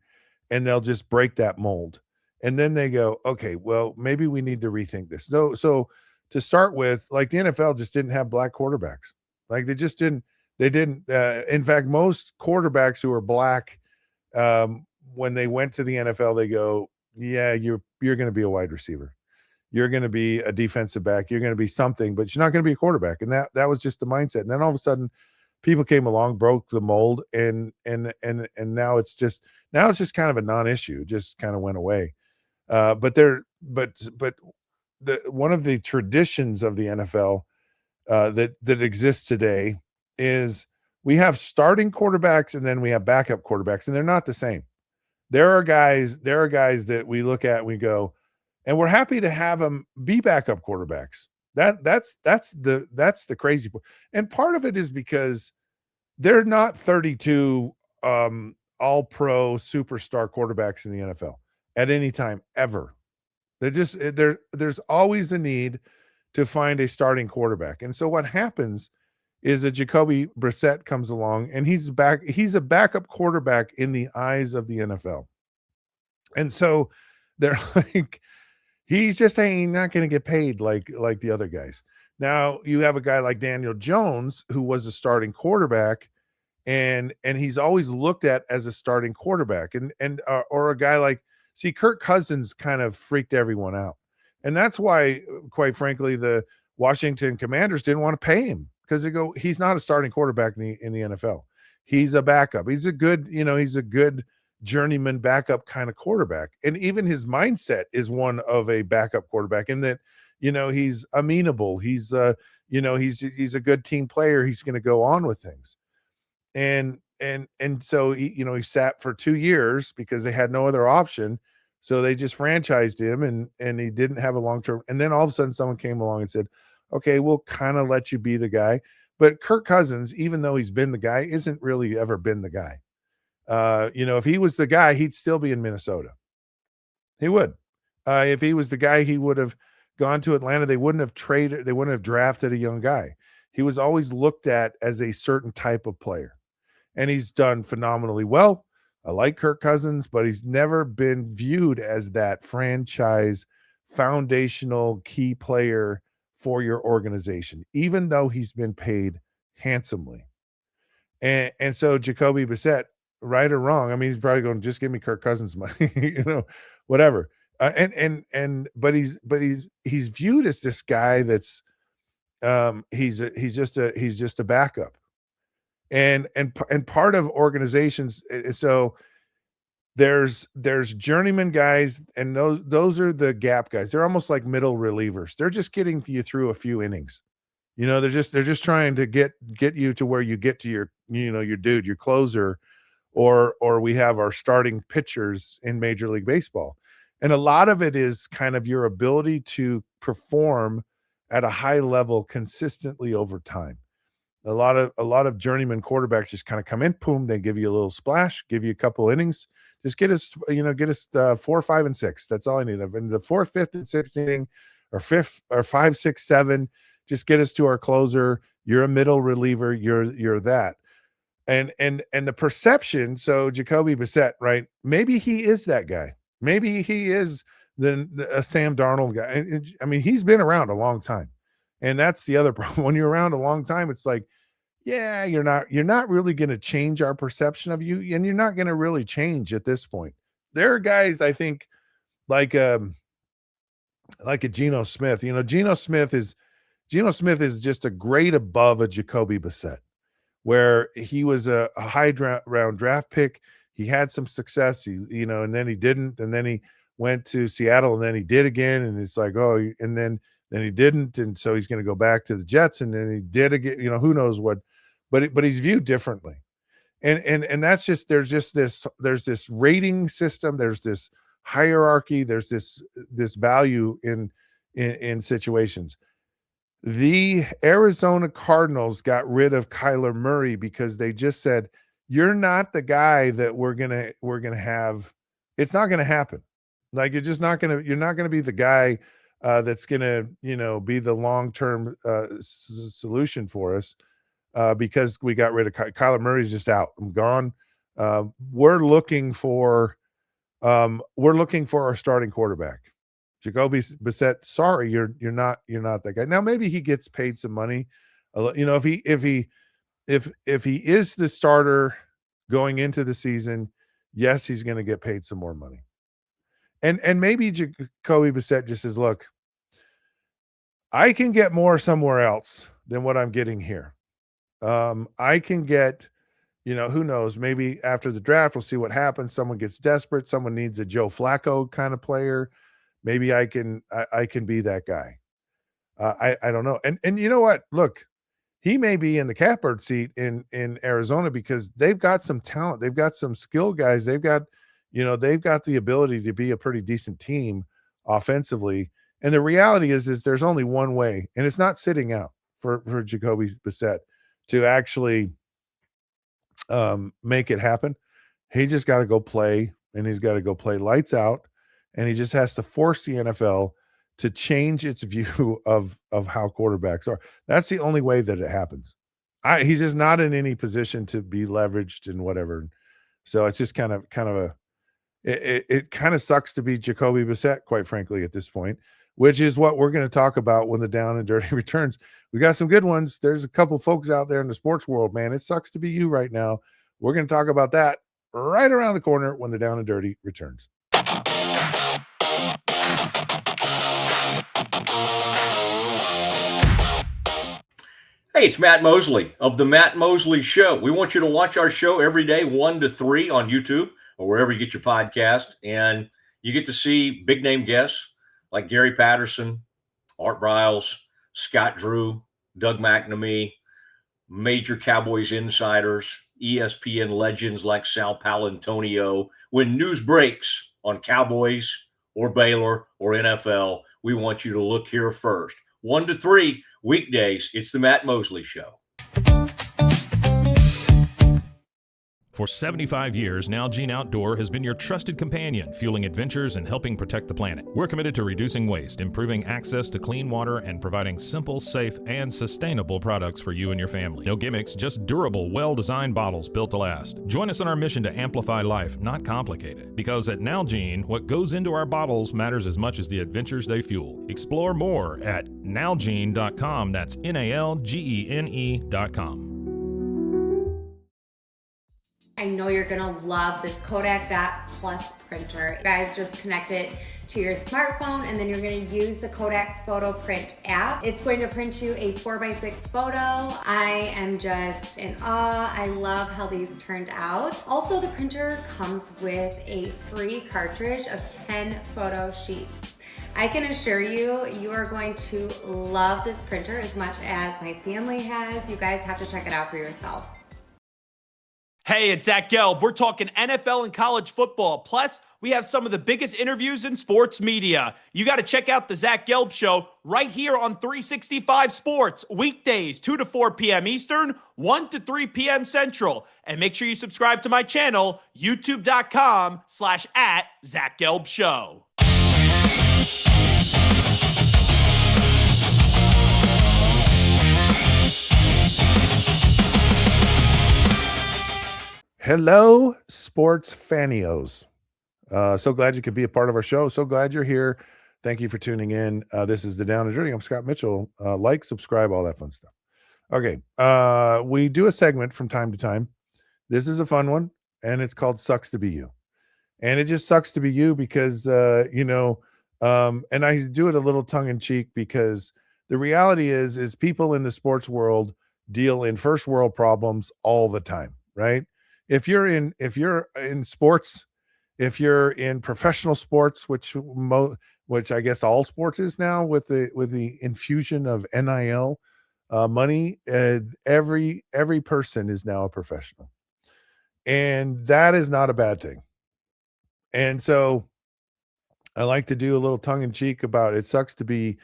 Speaker 1: and they'll just break that mold. And then they go, okay, well, maybe we need to rethink this. So to start with, like the NFL just didn't have black quarterbacks. Like they didn't, in fact, most quarterbacks who are black, when they went to the NFL, they go, yeah, you're going to be a wide receiver. You're going to be a defensive back. You're going to be something, but you're not going to be a quarterback. And that was just the mindset. And then all of a sudden people came along, broke the mold, and now it's just kind of a non-issue. It just kind of went away. But one of the traditions of the NFL that exists today is we have starting quarterbacks and then we have backup quarterbacks, and they're not the same. There are guys that we look at and we go, and we're happy to have them be backup quarterbacks. That's the crazy part. And part of it is because they're not 32 all-pro superstar quarterbacks in the NFL at any time ever. There's always a need to find a starting quarterback. And so what happens is a Jacoby Brissett comes along and he's a backup quarterback in the eyes of the NFL. And so they're like, he's just saying not going to get paid like the other guys. Now you have a guy like Daniel Jones who was a starting quarterback, and he's always looked at as a starting quarterback, or a guy like, see, Kirk Cousins kind of freaked everyone out. And that's why, quite frankly, the Washington Commanders didn't want to pay him, because they go, he's not a starting quarterback in the NFL. He's a backup. He's a good journeyman backup kind of quarterback. And even his mindset is one of a backup quarterback, in that, he's amenable. He's he's a good team player. He's going to go on with things. And so he sat for 2 years because they had no other option. So they just franchised him, and he didn't have a long-term. And then all of a sudden someone came along and said, okay, we'll kind of let you be the guy. But Kirk Cousins, even though he's been the guy, isn't really ever been the guy. If he was the guy, he'd still be in Minnesota. He would. If he was the guy, he would have gone to Atlanta. They wouldn't have drafted a young guy. He was always looked at as a certain type of player, and he's done phenomenally well. I like Kirk Cousins, but he's never been viewed as that franchise foundational key player for your organization, even though he's been paid handsomely. And so Jacoby Brissett, right or wrong, I mean, he's probably going, just give me Kirk Cousins money, whatever. But he's viewed as this guy that's he's just a backup. And part of organizations, so there's journeyman guys, and those are the gap guys. They're almost like middle relievers. They're just getting you through a few innings. They're just trying to get you to where you get to your your closer, or we have our starting pitchers in Major League Baseball. And a lot of it is kind of your ability to perform at a high level consistently over time. A lot of journeyman quarterbacks just kind of come in, boom, they give you a little splash, give you a couple innings, just get us 4, 5, and 6. That's all I need. In the 4th, 5th, and 6th inning, or 5th, or 5, 6, 7, just get us to our closer. You're a middle reliever. You're that. And the perception. So Jacoby Brissett, right? Maybe he is that guy. Maybe he is the Sam Darnold guy. I mean, he's been around a long time. And that's the other problem. When you're around a long time, it's like, yeah, you're not really going to change our perception of you, and you're not going to really change at this point. There are guys, I think, like a Geno Smith. You know, Geno Smith is just a grade above a Jacoby Brissett, where he was a high round draft pick. He had some success, and then he didn't, and then he went to Seattle, and then he did again, and it's like, oh, and then he didn't, and so he's going to go back to the Jets, and then he did again. Who knows what, but he's viewed differently, and that's just there's this rating system, there's this hierarchy, there's this value in situations. The Arizona Cardinals got rid of Kyler Murray because they just said, you're not the guy that we're gonna have. It's not gonna happen. Like, you're not gonna be the guy that's gonna be the long-term solution for us because we got rid of Kyler Murray's just out. I'm gone. We're looking for our starting quarterback. Jacoby Brissett, sorry, you're not that guy. Now maybe he gets paid some money. If he is the starter going into the season, yes, he's going to get paid some more money. And maybe Jacoby Brissett just says, look, I can get more somewhere else than what I'm getting here. I can get, who knows, maybe after the draft, we'll see what happens. Someone gets desperate. Someone needs a Joe Flacco kind of player. Maybe I can be that guy. I don't know. And you know what? Look, he may be in the catbird seat in Arizona because they've got some talent. They've got some skill guys. They've got the ability to be a pretty decent team offensively. And the reality is there's only one way, and it's not sitting out for Jacoby Brissett to actually make it happen. He just got to go play, and he's got to go play lights out. And he just has to force the NFL to change its view of how quarterbacks are. That's the only way that it happens. He's just not in any position to be leveraged and whatever. So it's just kind of it kind of sucks to be Jacoby Brissett, quite frankly, at this point, which is what we're going to talk about when the Down and Dirty returns. We got some good ones. There's a couple folks out there in the sports world, man. It sucks to be you right now. We're going to talk about that right around the corner when the Down and Dirty returns.
Speaker 6: Hey, it's Matt Mosley of The Matt Mosley Show. We want you to watch our show every day, 1 to 3 on YouTube or wherever you get your podcast. And you get to see big name guests like Gary Patterson, Art Briles, Scott Drew, Doug McNamee, major Cowboys insiders, ESPN legends like Sal Palantonio. When news breaks on Cowboys or Baylor or NFL, we want you to look here first. 1 to 3 weekdays. It's the Matt Mosley Show.
Speaker 5: For 75 years, Nalgene Outdoor has been your trusted companion, fueling adventures and helping protect the planet. We're committed to reducing waste, improving access to clean water, and providing simple, safe, and sustainable products for you and your family. No gimmicks, just durable, well-designed bottles built to last. Join us in our mission to amplify life, not complicate it. Because at Nalgene, what goes into our bottles matters as much as the adventures they fuel. Explore more at nalgene.com. That's NALGENE.com.
Speaker 7: I know you're gonna love this Kodak Dot Plus printer. You guys just connect it to your smartphone and then you're gonna use the Kodak Photo Print app. It's going to print you a 4x6 photo. I am just in awe. I love how these turned out. Also, the printer comes with a free cartridge of 10 photo sheets. I can assure you, you are going to love this printer as much as my family has. You guys have to check it out for yourself.
Speaker 8: Hey, it's Zach Gelb. We're talking NFL and college football. Plus, we have some of the biggest interviews in sports media. You got to check out the Zach Gelb Show right here on 365 Sports, weekdays, 2 to 4 p.m. Eastern, 1 to 3 p.m. Central. And make sure you subscribe to my channel, youtube.com/@ZachGelbShow.
Speaker 1: Hello, sports fanios. So glad you could be a part of our show. So glad you're here Thank you for tuning in. This is the Down and Dirty. I'm Scott Mitchell. Like, subscribe, all that fun stuff. Okay. We do a segment from time to time. This is a fun one, and it's called Sucks to Be You. And it just sucks to be you because, and I do it a little tongue in cheek because the reality is people in the sports world deal in first world problems all the time, right? If you're in sports, if you're in professional sports, which I guess all sports is now with the infusion of NIL money, every person is now a professional, and that is not a bad thing. And so I like to do a little tongue in cheek about it sucks to be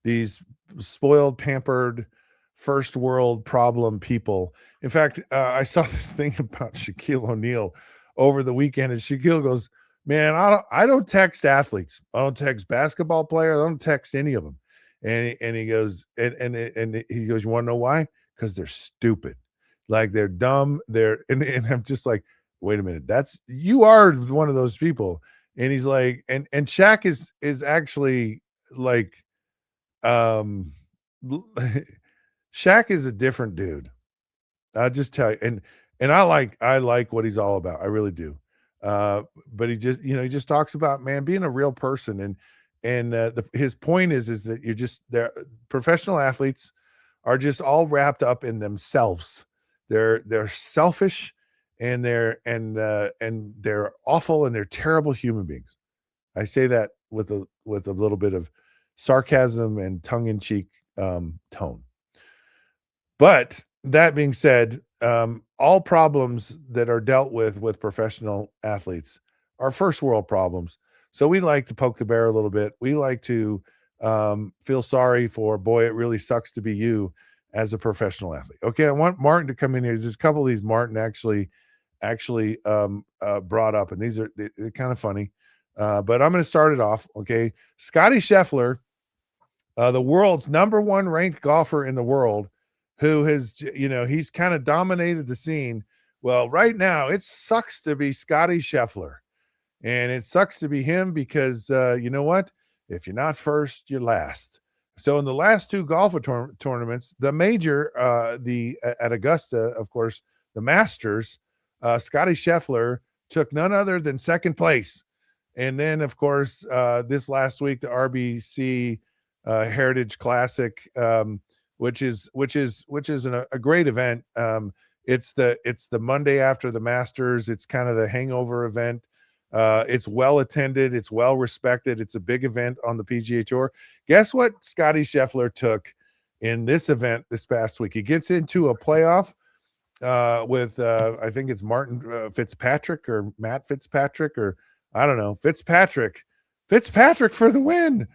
Speaker 1: these spoiled, pampered, first world problem people. In fact, I saw this thing about Shaquille O'Neal over the weekend, and Shaquille goes, "Man, I don't text athletes. I don't text basketball players. I don't text any of them." And he goes, and he goes, "You want to know why? Because they're stupid, like they're dumb. And I'm just like, wait a minute, you are one of those people." And he's like, and Shaq is actually like, Shaq is a different dude. I'll just tell you, and I like what he's all about. I really do. But he just talks about, man, being a real person, and his point is that you're just there. Professional athletes are just all wrapped up in themselves. They're selfish, and they're awful, and they're terrible human beings. I say that with a little bit of sarcasm and tongue-in-cheek tone. But that being said, all problems that are dealt with professional athletes are first world problems. So we like to poke the bear a little bit. We like to feel sorry for, boy, it really sucks to be you as a professional athlete. Okay, I want Martin to come in here. There's a couple of these Martin actually brought up, and they're kind of funny. But I'm going to start it off. Okay, Scotty Scheffler, the world's #1 ranked golfer in the world, who has, he's kind of dominated the scene. Well, right now it sucks to be Scotty Scheffler, and it sucks to be him because you know what? If you're not first, you're last. So in the last two golf tournaments, the major, at Augusta, of course, the Masters, Scotty Scheffler took none other than second place. And then, of course, this last week, the RBC Heritage Classic, which is a great event. It's the Monday after the Masters. It's kind of the hangover event. It's well attended. It's well respected. It's a big event on the PGA Tour. Guess what Scotty Scheffler took in this event this past week? He gets into a playoff with I think it's Martin Fitzpatrick or Matt Fitzpatrick, or I don't know, Fitzpatrick for the win.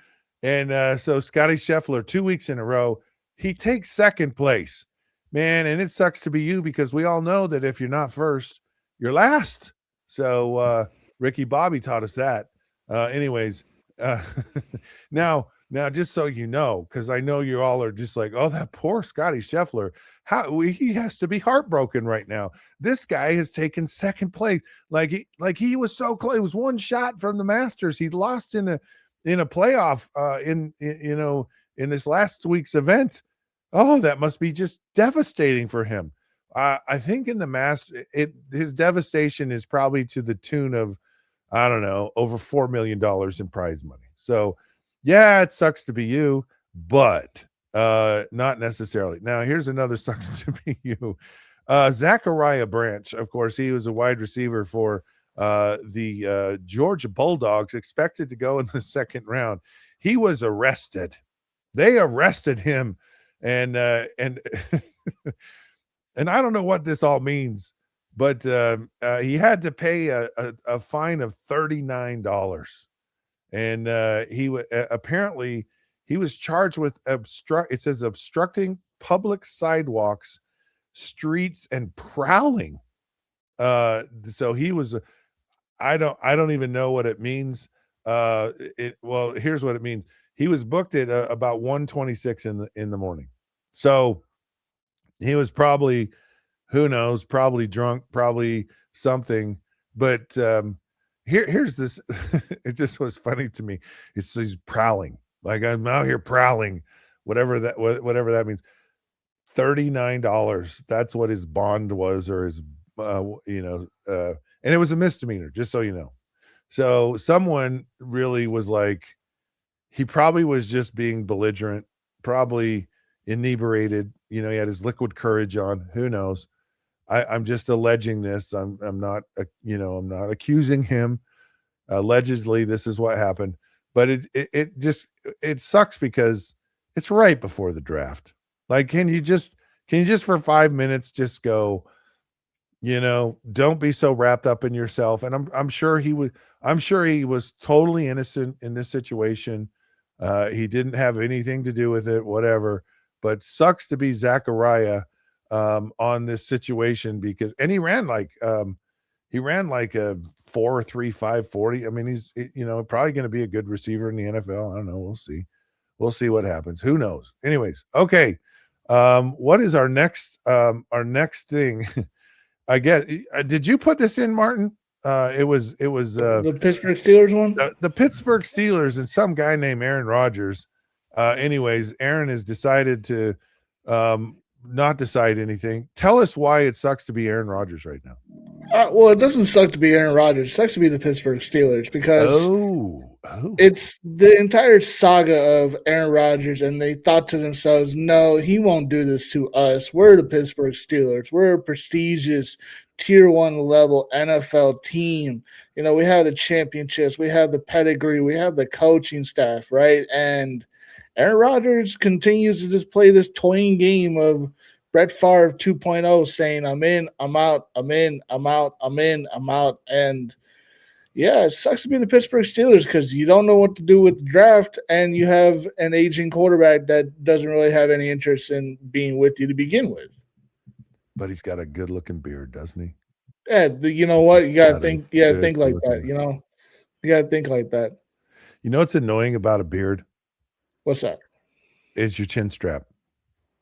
Speaker 1: And so Scotty Scheffler, 2 weeks in a row, he takes second place, man. And it sucks to be you because we all know that if you're not first, you're last. So Ricky Bobby taught us that. Anyways, now just so you know, because I know you all are just like, oh, that poor Scotty Scheffler. He has to be heartbroken right now. This guy has taken second place. Like he was so close. It was one shot from the Masters. He lost in a playoff in this last week's event. Oh, that must be just devastating for him. I think in the Masters, his devastation is probably to the tune of, I don't know, over $4 million in prize money. So yeah, it sucks to be you, but not necessarily. Now, here's another sucks to be you. Zachariah Branch, of course, he was a wide receiver for the Georgia Bulldogs, expected to go in the second round. He was arrested. They arrested him, and and I don't know what this all means, but he had to pay a fine of $39, and apparently he was charged with obstructing public sidewalks, streets, and prowling. So he was, I don't even know what it means. Well, here's what it means. He was booked at about 1:26 in the morning. So he was probably, who knows, probably drunk, probably something. But here's this. It just was funny to me. He's prowling. Like, I'm out here prowling, whatever that means. $39. That's what his bond was, or his, and it was a misdemeanor, just so you know. So someone really was like, he probably was just being belligerent, probably inebriated. He had his liquid courage on. Who knows? I'm just alleging this. I'm not, I'm not accusing him. Allegedly, this is what happened. But it sucks because it's right before the draft. Like, can you just for 5 minutes just go, don't be so wrapped up in yourself. And I'm sure he was totally innocent in this situation. He didn't have anything to do with it, whatever. But sucks to be Zachariah on this situation, because he ran like a 4.35 40. I mean, he's probably going to be a good receiver in the NFL. I don't know. We'll see what happens. Who knows? Anyways, okay. What is our next thing? I guess, did you put this in, Martin? It was
Speaker 2: the Pittsburgh Steelers one.
Speaker 1: The Pittsburgh Steelers and some guy named Aaron Rodgers. Anyways, Aaron has decided to not decide anything. Tell us why it sucks to be Aaron Rodgers right now.
Speaker 2: Well, it doesn't suck to be Aaron Rodgers. It sucks to be the Pittsburgh Steelers, because it's the entire saga of Aaron Rodgers, and they thought to themselves, no, he won't do this to us. We're the Pittsburgh Steelers. We're a prestigious tier 1 level NFL team. We have the championships. We have the pedigree. We have the coaching staff, right? And Aaron Rodgers continues to just play this toying game of Brett Favre 2.0, saying, I'm in, I'm out, I'm in, I'm out, I'm in, I'm out. And yeah, it sucks to be the Pittsburgh Steelers, because you don't know what to do with the draft, and you have an aging quarterback that doesn't really have any interest in being with you to begin with.
Speaker 1: But he's got a good-looking beard, doesn't he?
Speaker 2: Yeah, you know what? You gotta think. Yeah, think like that. You gotta think like that.
Speaker 1: What's annoying about a beard?
Speaker 2: What's that?
Speaker 1: It's your chin strap.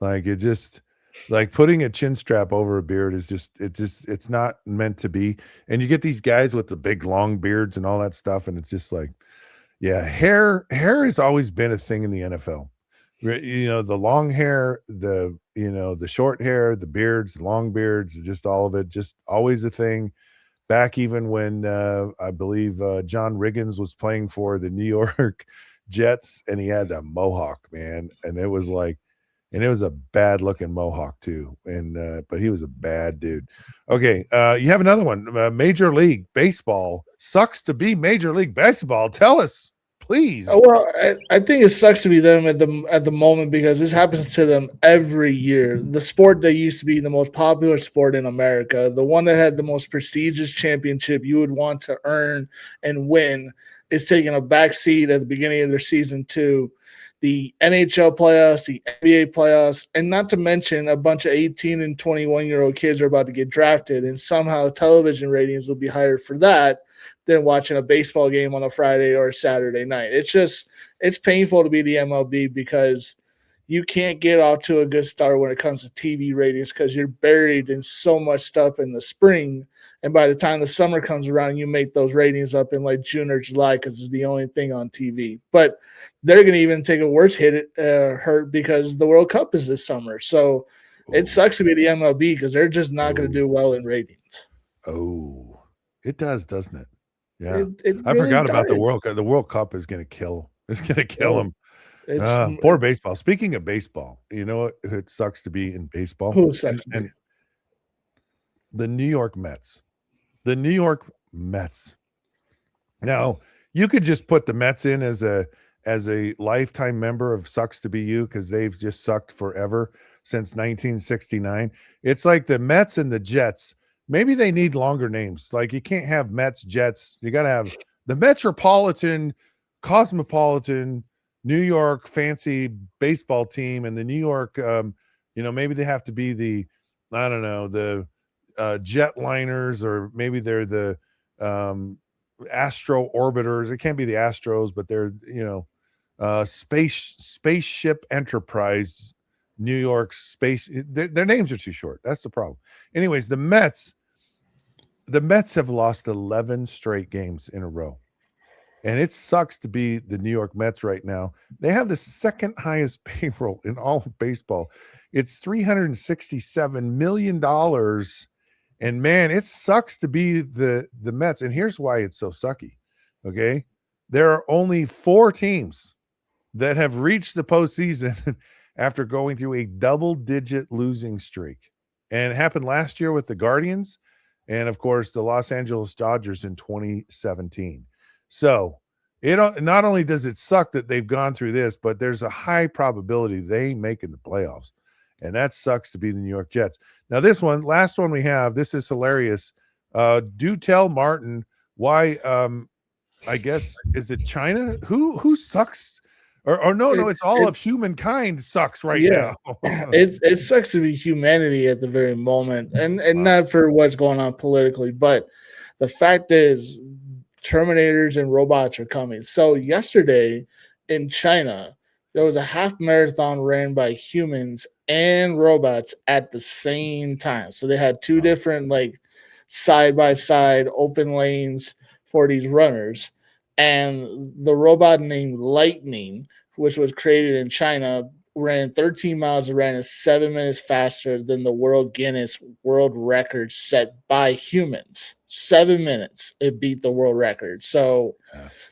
Speaker 1: Like, it just, like, putting a chin strap over a beard is it's not meant to be. And you get these guys with the big long beards and all that stuff, and it's just like, yeah, hair has always been a thing in the NFL. The long hair, the short hair, the beards, the long beards, just all of it, just always a thing. Back even when I believe John Riggins was playing for the New York Jets, and he had a mohawk, man, and it was a bad looking mohawk too, and but he was a bad dude. Okay, you have another one. Major League Baseball sucks to be Major League Baseball. Tell us, please.
Speaker 2: Well, I think it sucks to be them at the moment, because this happens to them every year. The sport that used to be the most popular sport in America, the one that had the most prestigious championship you would want to earn and win, is taking a back seat at the beginning of their season to the NHL playoffs, the NBA playoffs, and not to mention a bunch of 18 and 21-year-old kids are about to get drafted, and somehow television ratings will be higher for that than watching a baseball game on a Friday or a Saturday night. It's painful to be the MLB, because you can't get off to a good start when it comes to TV ratings, because you're buried in so much stuff in the spring. And by the time the summer comes around, you make those ratings up in like June or July, because it's the only thing on TV. But they're going to even take a worse hurt, because the World Cup is this summer. So it sucks to be the MLB, because they're just not going to do well in ratings.
Speaker 1: Oh, it does, doesn't it? Yeah,
Speaker 2: it
Speaker 1: I
Speaker 2: really
Speaker 1: forgot about
Speaker 2: does.
Speaker 1: the World Cup. The World Cup is going to kill. It's going to kill them. Poor baseball. Speaking of baseball, you know what? It sucks to be in baseball.
Speaker 2: Who sucks to be?
Speaker 1: The New York Mets. The New York Mets. Now, you could just put the Mets in as a lifetime member of Sucks to Be You, because they've just sucked forever since 1969. It's like the Mets and the Jets. Maybe they need longer names. Like, you can't have Mets, Jets. You got to have the Metropolitan, Cosmopolitan, New York fancy baseball team, and the New York, maybe they have to be the, I don't know, the Jetliners, or maybe they're the Astro Orbiters. It can't be the Astros, but they're, Spaceship Enterprise, New York Space. Their names are too short. That's the problem. Anyways, the Mets, the Mets have lost 11 straight games in a row. And it sucks to be the New York Mets right now. They have the second highest payroll in all of baseball. It's $367 million. And man, it sucks to be the Mets. And here's why it's so sucky. Okay. There are only 4 teams that have reached the postseason after going through a double-digit losing streak. And it happened last year with the Guardians and, of course, the Los Angeles Dodgers in 2017. So it not only does it suck that they've gone through this, but there's a high probability they make in the playoffs. And that sucks to be the New York Jets. Now, this one, last one we have, this is hilarious. Do tell Martin why, I guess, is it China? Who sucks? Or no, it's all of humankind sucks right now.
Speaker 2: It sucks to be humanity at the very moment. And not for what's going on politically, but the fact is Terminators and robots are coming. So yesterday in China, there was a half marathon ran by humans and robots at the same time. So they had 2 different like side by side open lanes for these runners. And the robot named Lightning, which was created in China, ran 13 miles and ran 7 minutes faster than the world Guinness World Record set by humans. 7 minutes, it beat the world record. So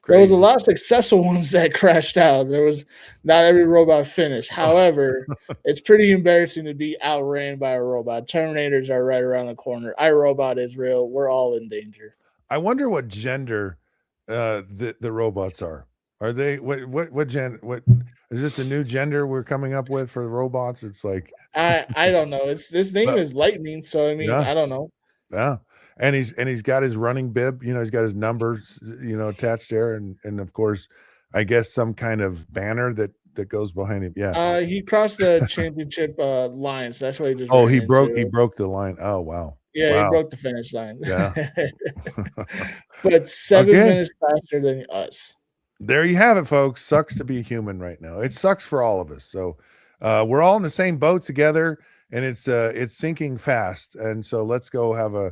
Speaker 2: there was a lot of successful ones that crashed out. There was not every robot finished. However, it's pretty embarrassing to be outran by a robot. Terminators are right around the corner. iRobot is real. We're all in danger.
Speaker 1: I wonder what gender the robots are. Are they what gen? What is this a new gender we're coming up with for robots? It's like
Speaker 2: I don't know. This name is Lightning, so I mean I don't know.
Speaker 1: Yeah, and he's got his running bib. You know, he's got his numbers. You know, attached there, and of course, I guess some kind of banner that goes behind him. Yeah.
Speaker 2: He crossed the championship line, so that's why he just.
Speaker 1: Oh, he broke the line. Oh, wow.
Speaker 2: Yeah,
Speaker 1: wow.
Speaker 2: He broke the finish line.
Speaker 1: Yeah.
Speaker 2: But 7 minutes faster than us.
Speaker 1: There you have it, folks. Sucks to be human right now. It sucks for all of us. So we're all in the same boat together, and it's sinking fast. And so let's go have a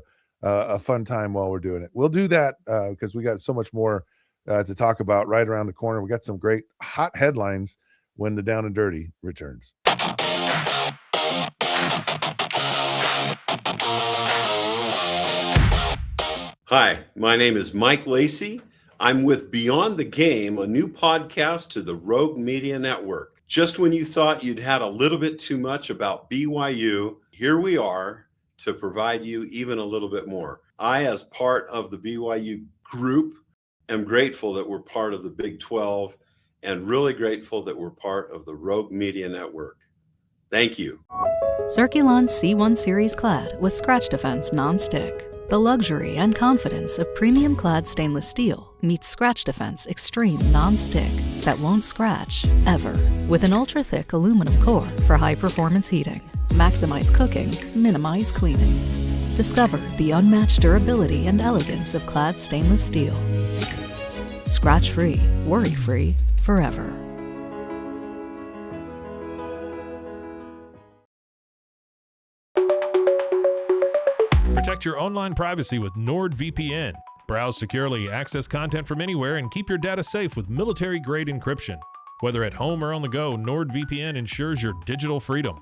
Speaker 1: fun time while we're doing it. We'll do that because we got so much more to talk about right around the corner. We got some great hot headlines when the Down and Dirty returns.
Speaker 9: Hi, my name is Mike Lacey. I'm with Beyond the Game, a new podcast to the Rogue Media Network. Just when you thought you'd had a little bit too much about BYU, here we are to provide you even a little bit more. I, as part of the BYU group, am grateful that we're part of the Big 12 and really grateful that we're part of the Rogue Media Network. Thank you.
Speaker 10: Circulon C1 Series Clad with Scratch Defense Non-Stick. The luxury and confidence of premium clad stainless steel meets Scratch Defense Extreme Non-Stick that won't scratch, ever. With an ultra-thick aluminum core for high-performance heating. Maximize cooking, minimize cleaning. Discover the unmatched durability and elegance of clad stainless steel. Scratch-free, worry-free, forever.
Speaker 5: Protect your online privacy with NordVPN. Browse securely, access content from anywhere, and keep your data safe with military-grade encryption. Whether at home or on the go, NordVPN ensures your digital freedom.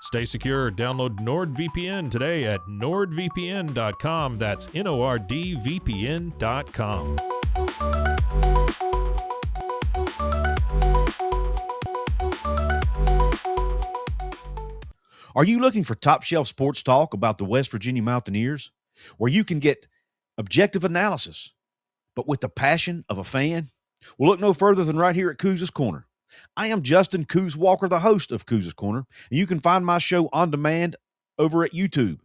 Speaker 5: Stay secure. Download NordVPN today at nordvpn.com. That's NORDVPN.com.
Speaker 11: Are you looking for top-shelf sports talk about the West Virginia Mountaineers, where you can get objective analysis, but with the passion of a fan? Well, look no further than right here at Couz's Corner. I am Justin Couz Walker, the host of Couz's Corner, and you can find my show on demand over at YouTube.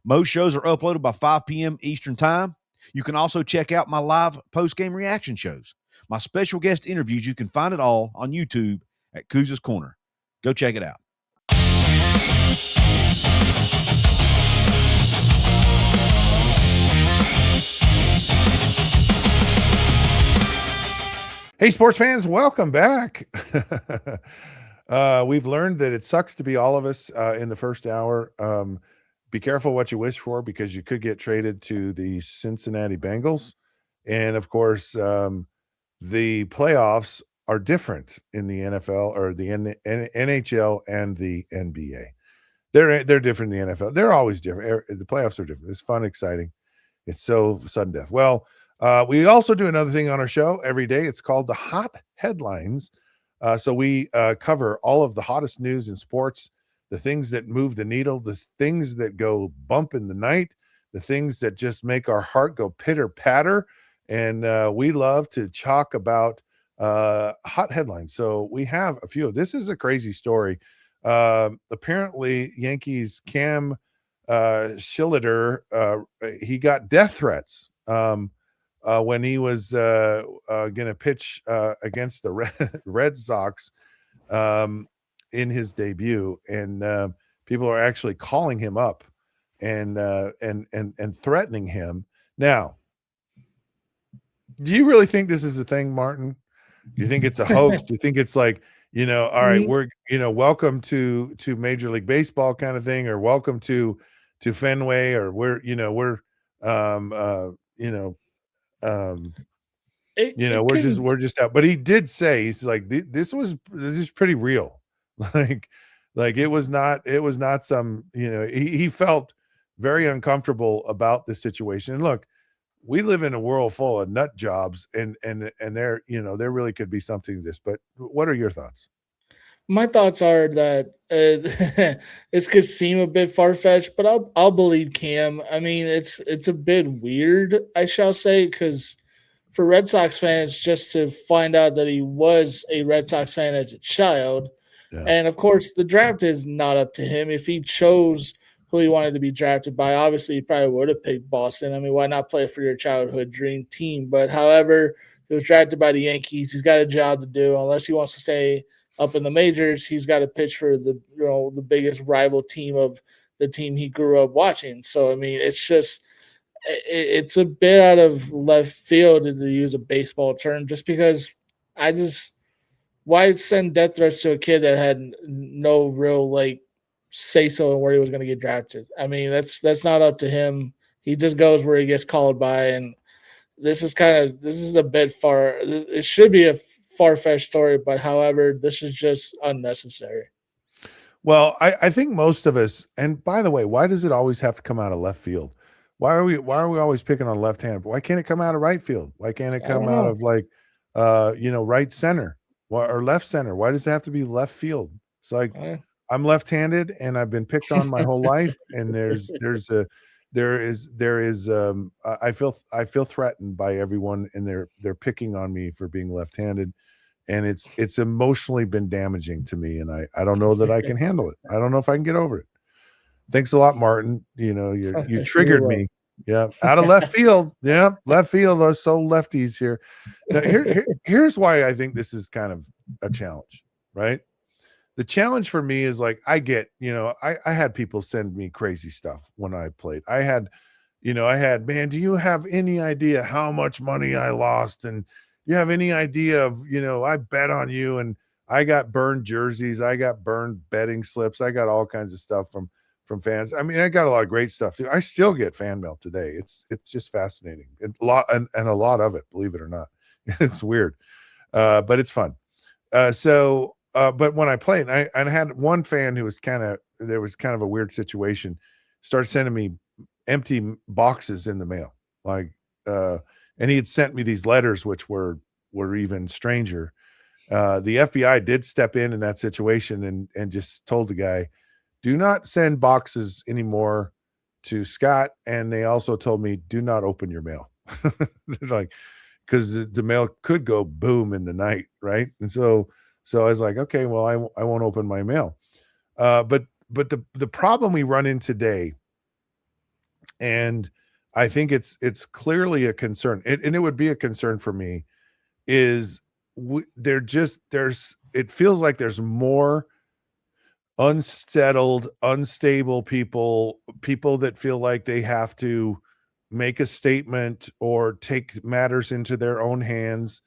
Speaker 11: Most shows are uploaded by 5 p.m. Eastern Time. You can also check out my live post-game reaction shows. My special guest interviews, you can find it all on YouTube at Couz's Corner. Go check it out.
Speaker 1: Hey, sports fans, welcome back. We've learned that it sucks to be all of us in the first hour. be careful what you wish for, because you could get traded to the Cincinnati Bengals. And of course, the playoffs are different in the NFL or the NHL and the NBA. They're different in the NFL. They're always different. The playoffs are different. It's fun, exciting. It's so sudden death. Well, we also do another thing on our show every day. It's called the Hot Headlines. So we cover all of the hottest news in sports, the things that move the needle, the things that go bump in the night, the things that just make our heart go pitter patter. And we love to talk about hot headlines. So we have a few. This is a crazy story. Apparently, Yankees Cam Shilliter, he got death threats when he was going to pitch against the Red Sox in his debut, and people are actually calling him up and threatening him. Now, do you really think this is a thing, Martin? Do you think it's a hoax? Do you think it's like, all right, we're, welcome to Major League Baseball kind of thing, or welcome to Fenway, or we're just out. But he did say, he's like, this is pretty real. like it was not some, he felt very uncomfortable about the situation. And look, we live in a world full of nut jobs, and there, there really could be something to this. But what are your thoughts?
Speaker 2: My thoughts are that this could seem a bit far fetched, but I'll believe Cam. I mean, it's a bit weird, I shall say, because for Red Sox fans, just to find out that he was a Red Sox fan as a child, and of course, the draft is not up to him. If he chose who he wanted to be drafted by, obviously he probably would have picked Boston. I mean, why not play for your childhood dream team? But however, he was drafted by the Yankees. He's got a job to do. Unless he wants to stay up in the majors, he's got to pitch for the biggest rival team of the team he grew up watching. So I mean, it's a bit out of left field, to use a baseball term, just because why send death threats to a kid that had no real say so in where he was going to get drafted? I mean, that's not up to him. He just goes where he gets called by, and this is a bit far. It should be a far-fetched story, but however, this is just unnecessary.
Speaker 1: Well, I think most of us, and by the way, why does it always have to come out of left field? Why are we always picking on left hand? Why can't it come out of right field? Why can't it come out of right center or left center? Why does it have to be left field? It's like, I'm left-handed and I've been picked on my whole life, and I feel threatened by everyone, and they're picking on me for being left-handed, and it's emotionally been damaging to me, and I don't know that I can handle it. I don't know if I can get over it. Thanks a lot, Martin. You triggered me. Yeah, out of left field. Yeah, left field. Are so lefties here. Now, here's why I think this is kind of a challenge, right? The challenge for me is like, I get, I had people send me crazy stuff when I played. I had, man, do you have any idea how much money I lost? And you have any idea of, I bet on you, and I got burned jerseys. I got burned betting slips. I got all kinds of stuff from fans. I mean, I got a lot of great stuff too. I still get fan mail today. It's just fascinating. And a lot of it, believe it or not. It's weird. But it's fun. But when I played, I had one fan who was there was kind of a weird situation, started sending me empty boxes in the mail. And he had sent me these letters, which were even stranger. The FBI did step in that situation and just told the guy, do not send boxes anymore to Scott. And they also told me, do not open your mail. Because the mail could go boom in the night. Right. And so I was like, okay, well, I won't open my mail. But the problem we run in today, and I think it's clearly a concern, and it would be a concern for me, is it feels like there's more unstable people that feel like they have to make a statement or take matters into their own hands.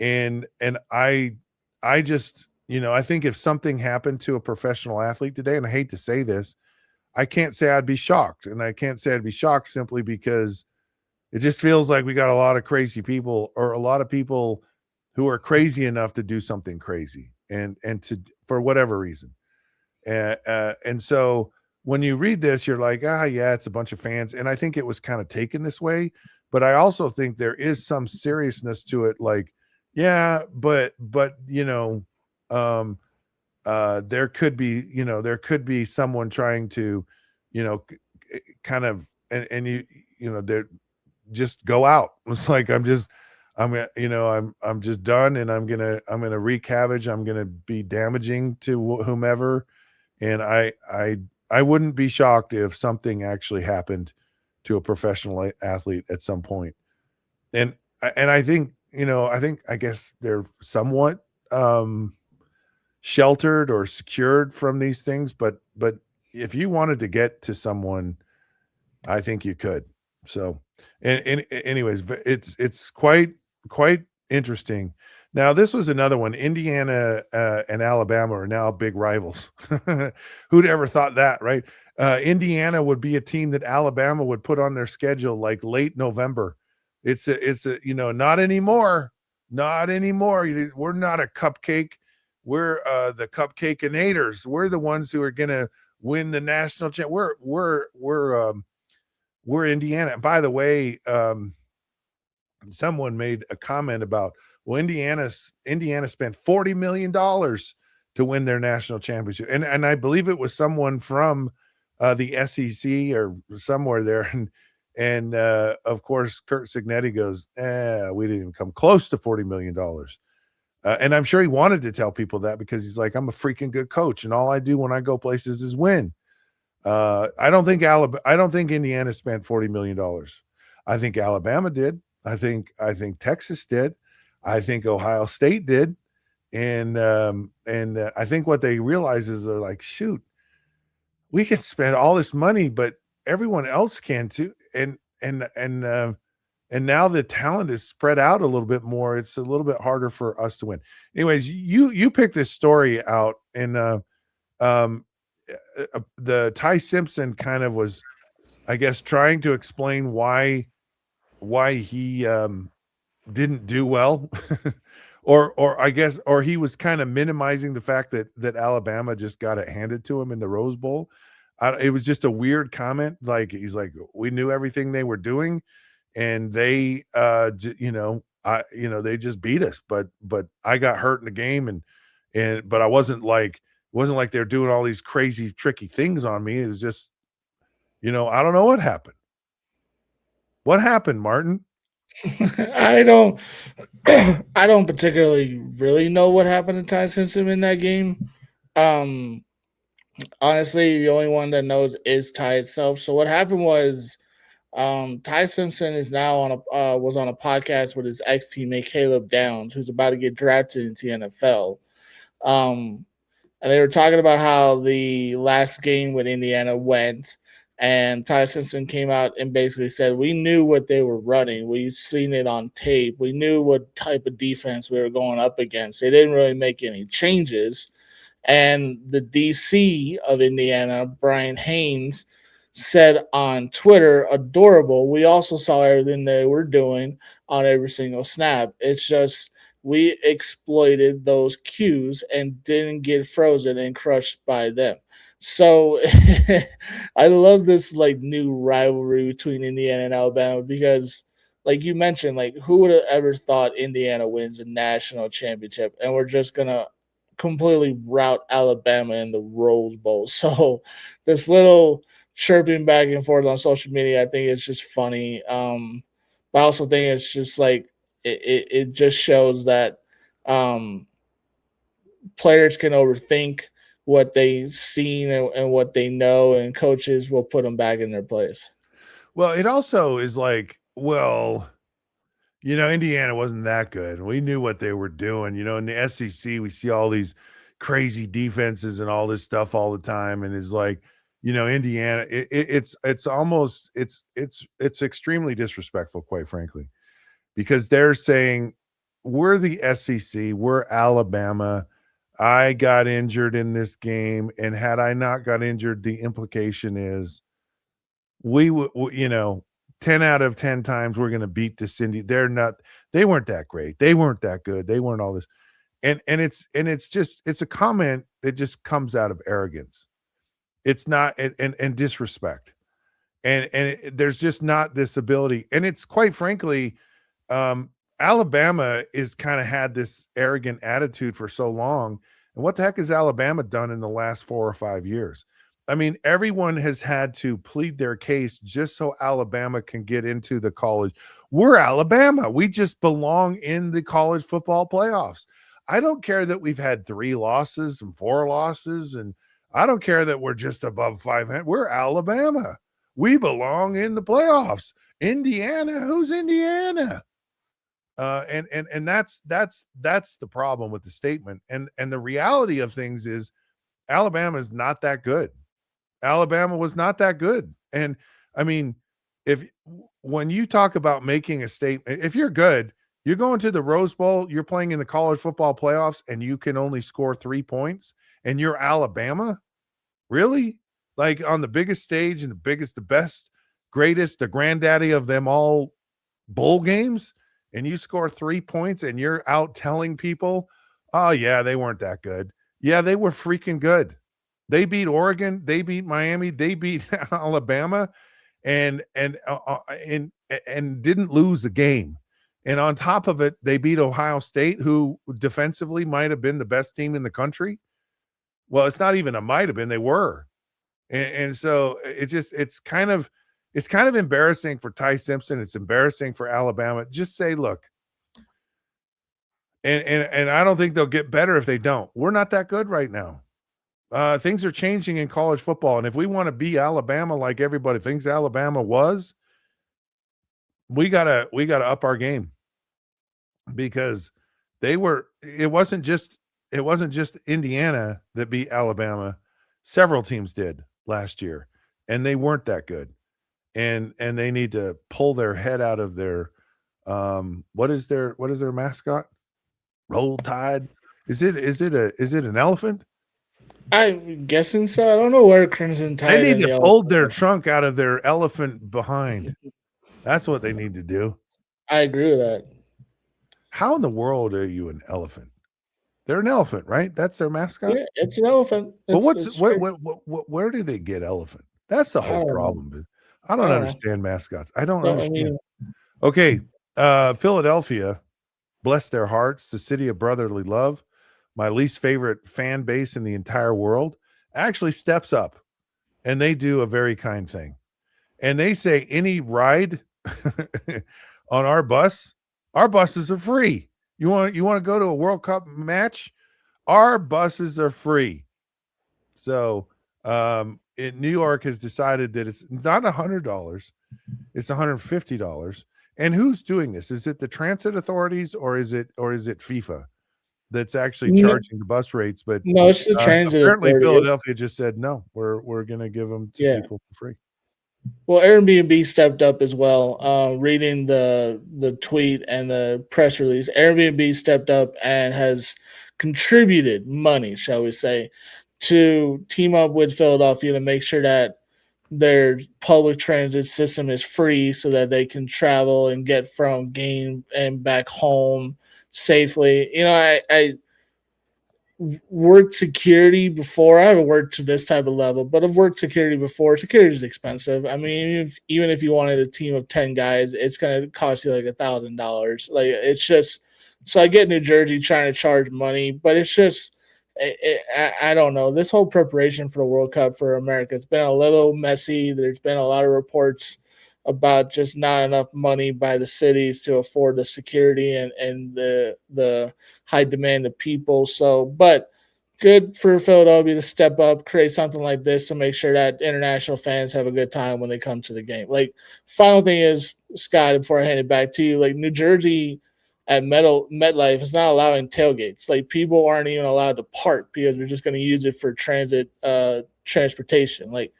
Speaker 1: And I just, I think if something happened to a professional athlete today, and I hate to say this, I can't say I'd be shocked, and I can't say I'd be shocked simply because it just feels like we got a lot of crazy people, or a lot of people who are crazy enough to do something crazy, and to for whatever reason. And so when you read this, you're like, yeah, it's a bunch of fans, and I think it was kind of taken this way. But I also think there is some seriousness to it, like, yeah, but there could be someone trying to, kind of, and they're just go out. It's like, I'm just done, and I'm gonna wreak havoc. I'm gonna be damaging to whomever, and I wouldn't be shocked if something actually happened to a professional athlete at some point. And I think, I guess they're somewhat sheltered or secured from these things, but if you wanted to get to someone, I think you could. So, and anyways, it's quite interesting. Now, this was another one. Indiana and Alabama are now big rivals. Who'd ever thought that, right? Indiana would be a team that Alabama would put on their schedule like late November. It's a not anymore. Not anymore. We're not a cupcake. We're the cupcakeanators. We're the ones who are gonna win the national championship. We're Indiana. And by the way, someone made a comment about, well, Indiana spent $40 million to win their national championship. And I believe it was someone from the SEC or somewhere there. And of course, Kurt Signetti goes, we didn't even come close to $40 million. And I'm sure he wanted to tell people that, because he's like, I'm a freaking good coach, and all I do when I go places is win. I don't think Indiana spent $40 million. I think Alabama did. I think Texas did. I think Ohio State did. And I think what they realize is they're like, shoot, we can spend all this money, but everyone else can too. And now the talent is spread out a little bit more. It's a little bit harder for us to win. Anyways, you picked this story out, and the Ty Simpson kind of was, I guess, trying to explain why he didn't do well, or I guess, or he was kind of minimizing the fact that Alabama just got it handed to him in the Rose Bowl. It was just a weird comment. Like, he's like, we knew everything they were doing, and they they just beat us, but I got hurt in the game, but I wasn't like they're doing all these crazy tricky things on me. It was just, I don't know what happened. What happened, Martin?
Speaker 2: I don't particularly really know what happened to Ty Simpson in that game. Honestly, the only one that knows is Ty itself. So what happened was, Ty Simpson is now was on a podcast with his ex teammate Caleb Downs, who's about to get drafted into the NFL. And they were talking about how the last game with Indiana went, and Ty Simpson came out and basically said, we knew what they were running. We've seen it on tape. We knew what type of defense we were going up against. They didn't really make any changes. And the DC of Indiana, Brian Haynes, said on Twitter, adorable, we also saw everything they were doing on every single snap. It's just we exploited those cues and didn't get frozen and crushed by them. So I love this like new rivalry between Indiana and Alabama, because like you mentioned, like who would have ever thought Indiana wins a national championship and we're just gonna completely rout Alabama in the Rose Bowl. So this little chirping back and forth on social media, I think it's just funny. But I also think it's just like it just shows that players can overthink what they've seen and what they know, and coaches will put them back in their place.
Speaker 1: Well, it also is like, well, Indiana wasn't that good. We knew what they were doing. In the SEC, we see all these crazy defenses and all this stuff all the time, and it's like, Indiana. It's extremely disrespectful, quite frankly, because they're saying we're the SEC, we're Alabama. I got injured in this game, and had I not got injured, the implication is we would, 10 out of 10 times we're going to beat the Cindy. They weren't that great. They weren't that good. They weren't all this. And it's a comment that just comes out of arrogance. It's not, and disrespect. There's just not this ability. And it's quite frankly, Alabama is kind of had this arrogant attitude for so long. And what the heck has Alabama done in the last 4 or 5 years? I mean, everyone has had to plead their case just so Alabama can get into the college. We're Alabama. We just belong in the college football playoffs. I don't care that we've had 3 losses and 4 losses, and I don't care that we're just above 500. We're Alabama. We belong in the playoffs. Indiana, who's Indiana? And that's the problem with the statement. And the reality of things is Alabama is not that good. Alabama was not that good. And I mean, when you talk about making a statement, if you're good, you're going to the Rose Bowl, you're playing in the college football playoffs, and you can only score 3 points, and you're Alabama? Really? Like on the biggest stage and the best, greatest, the granddaddy of them all bowl games, and you score 3 points and you're out telling people, oh yeah, they weren't that good. Yeah, they were freaking good. They beat Oregon, they beat Miami, they beat Alabama, and didn't lose a game. And on top of it, they beat Ohio State, who defensively might have been the best team in the country. Well, it's not even a might have been; they were. And so it's kind of embarrassing for Ty Simpson. It's embarrassing for Alabama. Just say, look, and I don't think they'll get better if they don't. We're not that good right now. Things are changing in college football, and if we want to be Alabama like everybody thinks Alabama was, we gotta up our game, because it wasn't just Indiana that beat Alabama. Several teams did last year, and they weren't that good. And they need to pull their head out of their what is their mascot? Roll Tide. Is it an elephant?
Speaker 2: I'm guessing so. I don't know where Crimson Tide.
Speaker 1: They need to pull their trunk out of their elephant behind. That's what they need to do.
Speaker 2: I agree with that.
Speaker 1: How in the world are you an elephant? They're an elephant, right? That's their mascot.
Speaker 2: Yeah, it's an elephant.
Speaker 1: But where do they get elephant? That's the whole problem, dude. I don't understand mascots. I don't understand. Okay, Philadelphia, bless their hearts, the city of brotherly love, my least favorite fan base in the entire world, actually steps up, and they do a very kind thing. And they say any ride on our buses are free. You want to go to a World Cup match? Our buses are free. So New York has decided that it's not $100, it's $150. And who's doing this? Is it the transit authorities or is it FIFA that's actually charging the bus rates? But
Speaker 2: no, it's the transit.
Speaker 1: Apparently, Philadelphia just said no. We're going to give them to people for free.
Speaker 2: Well, Airbnb stepped up as well. Reading the tweet and the press release, Airbnb stepped up and has contributed money, shall we say, to team up with Philadelphia to make sure that their public transit system is free so that they can travel and get from game and back home safely. You know, I worked security before. I haven't worked to this type of level, but I've worked security before. Security is expensive. I mean, even if you wanted a team of 10 guys, it's going to cost you like $1,000. Like, it's just, so I get New Jersey trying to charge money, but it's just, I don't know. This whole preparation for the World Cup for America, it's been a little messy. There's been a lot of reports about just not enough money by the cities to afford the security and the high demand of people. So, but good for Philadelphia to step up, create something like this to make sure that international fans have a good time when they come to the game. Like, final thing is, Scott, before I hand it back to you, like New Jersey at MetLife is not allowing tailgates. Like, people aren't even allowed to park because they're just going to use it for transit transportation. Like,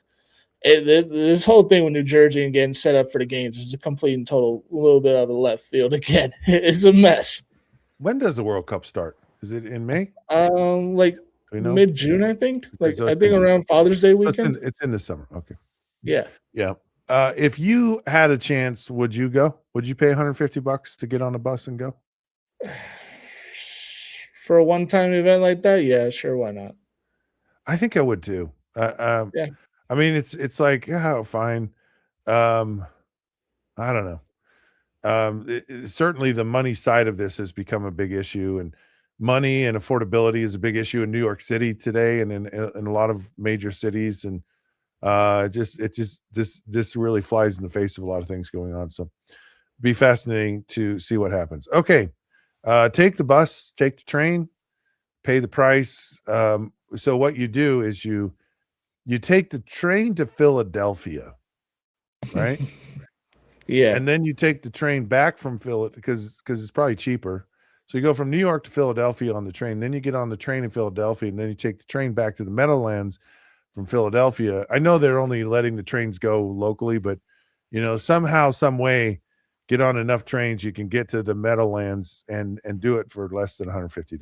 Speaker 2: this whole thing with New Jersey and getting set up for the games is a complete and total little bit of a left field again. It's a mess.
Speaker 1: When does the World Cup start? Is it in May?
Speaker 2: Like mid-June, I think. Like
Speaker 1: so
Speaker 2: I think around Father's Day weekend.
Speaker 1: It's in the summer. Okay.
Speaker 2: Yeah.
Speaker 1: Yeah. If you had a chance, would you go? Would you pay $150 to get on a bus and go?
Speaker 2: For a one-time event like that, yeah, sure, why not?
Speaker 1: I think I would too.
Speaker 2: Yeah.
Speaker 1: I mean, it's like, yeah, fine. I don't know. Certainly the money side of this has become a big issue, and money and affordability is a big issue in New York City today, and in a lot of major cities. And this really flies in the face of a lot of things going on. So be fascinating to see what happens. Okay. Take the bus, take the train, pay the price. So what you do is you take the train to Philadelphia, right?
Speaker 2: Yeah.
Speaker 1: And then you take the train back from Philadelphia because it's probably cheaper. So you go from New York to Philadelphia on the train, then you get on the train in Philadelphia, and then you take the train back to the Meadowlands from Philadelphia. I know they're only letting the trains go locally, but somehow, some way, get on enough trains you can get to the Meadowlands and do it for less than $150.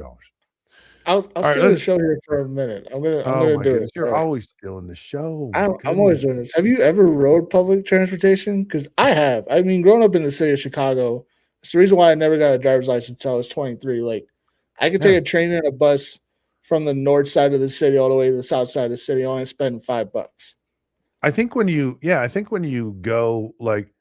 Speaker 2: I'll steal the show here for a minute. I'm gonna do it.
Speaker 1: You're always stealing the show.
Speaker 2: I'm always doing this. Have you ever rode public transportation? Because I have. I mean, growing up in the city of Chicago, it's the reason why I never got a driver's license until I was 23. Like, I could take a train and a bus from the north side of the city all the way to the south side of the city, only spend $5.
Speaker 1: I think when you go, like,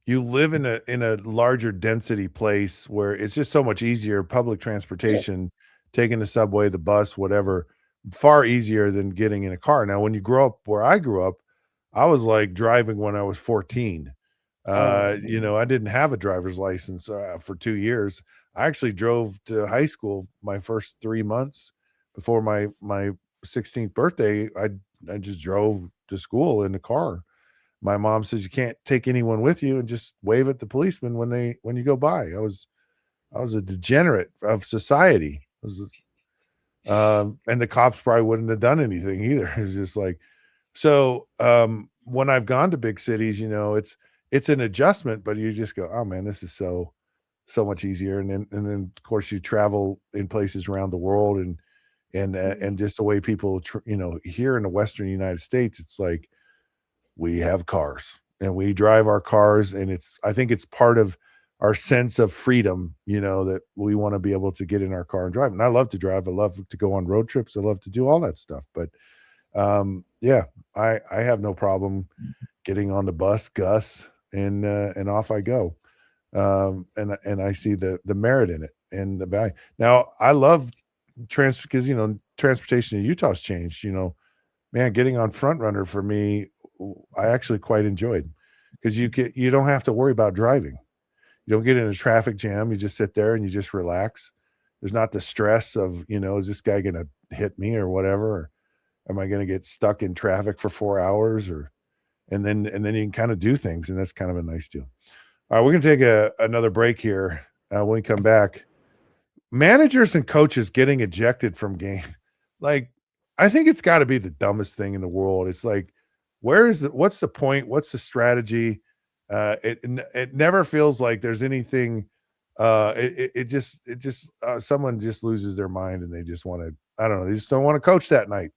Speaker 1: you live in a larger density place where it's just so much easier. Public transportation, taking the subway, the bus, whatever, far easier than getting in a car. Now, when you grow up where I grew up, I was like driving when I was 14. I didn't have a driver's license for 2 years. I actually drove to high school my first 3 months before my 16th birthday. I just drove to school in the car. My mom says you can't take anyone with you, and just wave at the policeman when you go by. I was a degenerate of society. And the cops probably wouldn't have done anything either. It's just like, so when I've gone to big cities, it's an adjustment, but you just go, oh man, this is so much easier. And then of course you travel in places around the world, and just the way people, here in the Western United States, it's like, we have cars and we drive our cars, and I think it's part of our sense of freedom, that we want to be able to get in our car and drive. And I love to drive. I love to go on road trips. I love to do all that stuff. But I have no problem getting on the bus, Gus, and off I go. And I see the merit in it and the value. Now, I love because transportation in Utah's changed. Man, getting on Front Runner for me, I actually quite enjoyed, because you don't have to worry about driving. You don't get in a traffic jam. You just sit there and you just relax. There's not the stress of, is this guy going to hit me or whatever? Or am I going to get stuck in traffic for 4 hours? And then you can kind of do things, and that's kind of a nice deal. All right, we're going to take another break here. When we come back, managers and coaches getting ejected from game. Like, I think it's got to be the dumbest thing in the world. It's like, what's the point? What's the strategy? It never feels like there's anything. It just someone just loses their mind, and they just want to, I don't know, they just don't want to coach that night,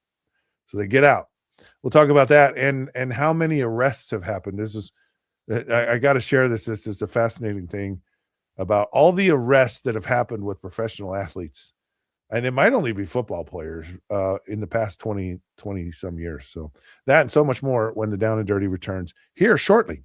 Speaker 1: so they get out. We'll talk about that and how many arrests have happened. This is, I got to share this. This is a fascinating thing about all the arrests that have happened with professional athletes, and it might only be football players in the past 20 some years. So that and so much more when the Down and Dirty returns here shortly.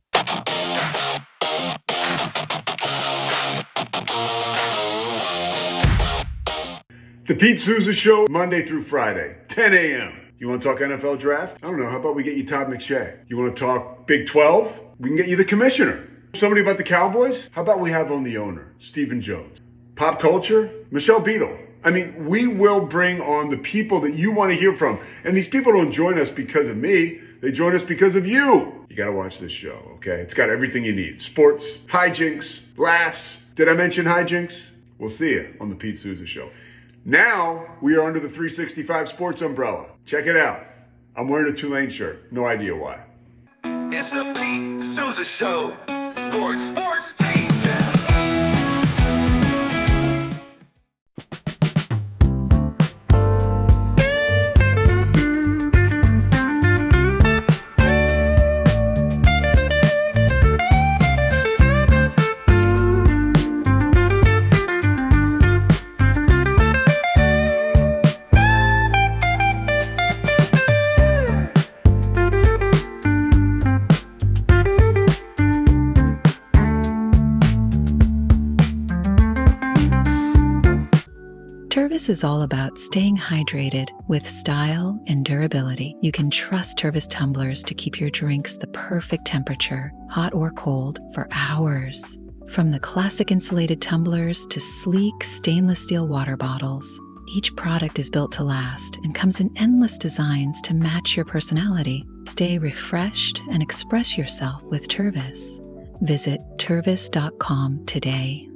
Speaker 12: The Pete Souza Show, Monday through Friday, 10 a.m. You want to talk NFL draft? I don't know. How about we get you Todd McShay? You want to talk Big 12? We can get you the commissioner. Somebody about the Cowboys? How about we have on the owner, Stephen Jones? Pop culture? Michelle Beadle. I mean, we will bring on the people that you want to hear from. And these people don't join us because of me. They join us because of you. You got to watch this show, okay? It's got everything you need. Sports, hijinks, laughs. Did I mention hijinks? We'll see you on the Pete Souza Show. Now, we are under the 365 Sports umbrella. Check it out. I'm wearing a Tulane shirt. No idea why.
Speaker 13: It's the Pete Souza Show. Sports.
Speaker 10: Tervis is all about staying hydrated with style and durability. You can trust Tervis tumblers to keep your drinks the perfect temperature, hot or cold, for hours. From the classic insulated tumblers to sleek stainless steel water bottles, each product is built to last and comes in endless designs to match your personality. Stay refreshed and express yourself with Tervis. Visit tervis.com today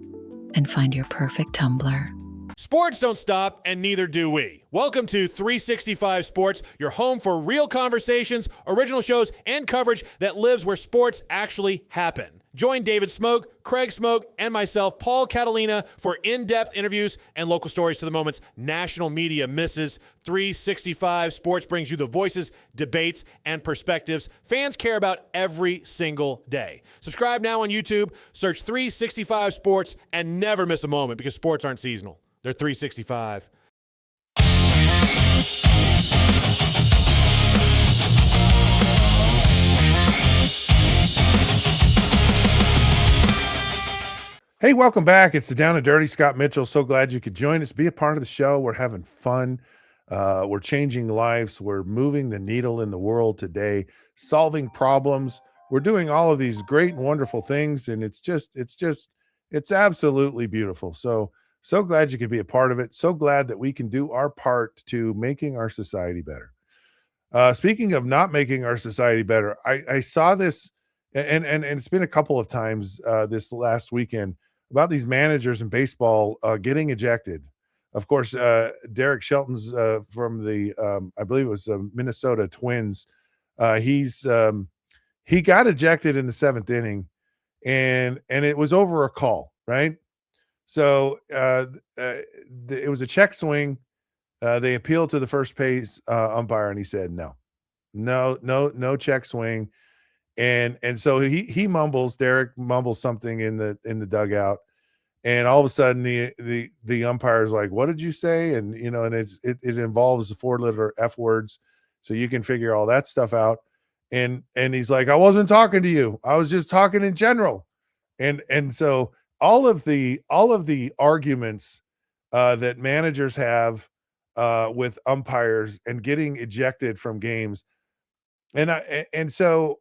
Speaker 10: and find your perfect tumbler.
Speaker 14: Sports don't stop, and neither do we. Welcome to 365 Sports, your home for real conversations, original shows, and coverage that lives where sports actually happen. Join David Smoke, Craig Smoke, and myself, Paul Catalina, for in-depth interviews and local stories to the moments national media misses. 365 Sports brings you the voices, debates, and perspectives fans care about every single day. Subscribe now on YouTube, search 365 Sports, and never miss a moment because sports aren't seasonal. They're 365.
Speaker 1: Hey, welcome back. It's the Down and Dirty. Scott Mitchell. So glad you could join us. Be a part of the show. We're having fun. We're changing lives. We're moving the needle in the world today, solving problems. We're doing all of these great and wonderful things, and it's absolutely beautiful. So glad you could be a part of it. So glad that we can do our part to making our society better. Speaking of not making our society better, I saw this, and it's been a couple of times this last weekend, about these managers in baseball getting ejected. Of course, Derek Shelton's from the, I believe it was Minnesota Twins. He got ejected in the 7th inning, and it was over a call, right? So it was a check swing. They appealed to the first base umpire, and he said no check swing. And so he mumbles, Derek mumbles something in the dugout, and all of a sudden the umpire is like, "What did you say?" And and it involves the 4-letter F words, so you can figure all that stuff out. And he's like, "I wasn't talking to you. I was just talking in general." And so all of the arguments that managers have with umpires and getting ejected from games, and so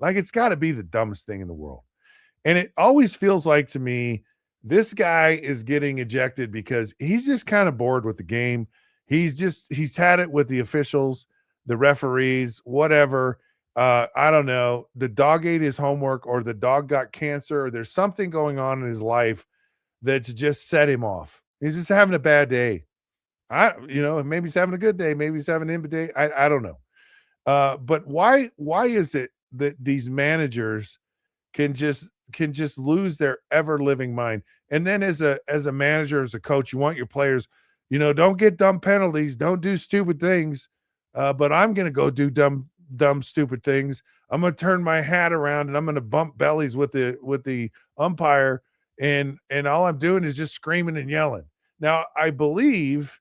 Speaker 1: like, it's got to be the dumbest thing in the world. And it always feels like to me, this guy is getting ejected because he's just kind of bored with the game. He's had it with the officials, the referees, whatever. I don't know. The dog ate his homework, or the dog got cancer, or there's something going on in his life that's just set him off. He's just having a bad day. Maybe he's having a good day. Maybe he's having an imp day. I don't know. But why is it that these managers can just lose their ever living mind? And then as a manager, as a coach, you want your players, don't get dumb penalties, don't do stupid things. But I'm going to go do dumb, stupid things. I'm going to turn my hat around and I'm going to bump bellies with the umpire. And all I'm doing is just screaming and yelling. Now, I believe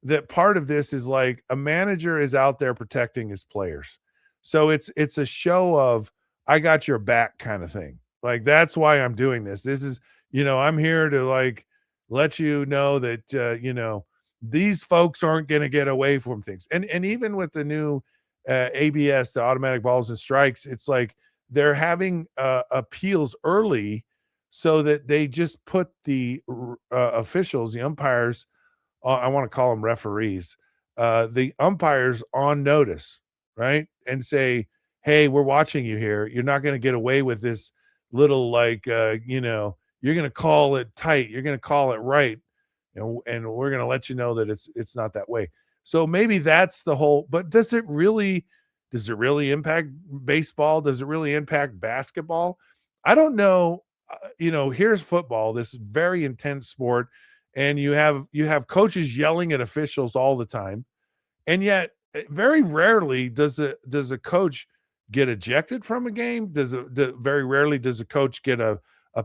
Speaker 1: that part of this is like a manager is out there protecting his players. So it's a show of, I got your back kind of thing. Like, that's why I'm doing this. This is, I'm here to like let you know that, these folks aren't going to get away from things. And even with the new ABS, the automatic balls and strikes, it's like they're having appeals early so that they just put the officials, the umpires, I want to call them referees, the umpires on notice, right? And say, hey, we're watching you here. You're not going to get away with this little, like, you're going to call it tight. You're going to call it right. And we're going to let you know that it's not that way. So maybe that's the whole, but does it really impact baseball? Does it really impact basketball? I don't know. Here's football, this very intense sport. And you have coaches yelling at officials all the time. And yet very rarely does a coach get ejected from a game. Very rarely does a coach get a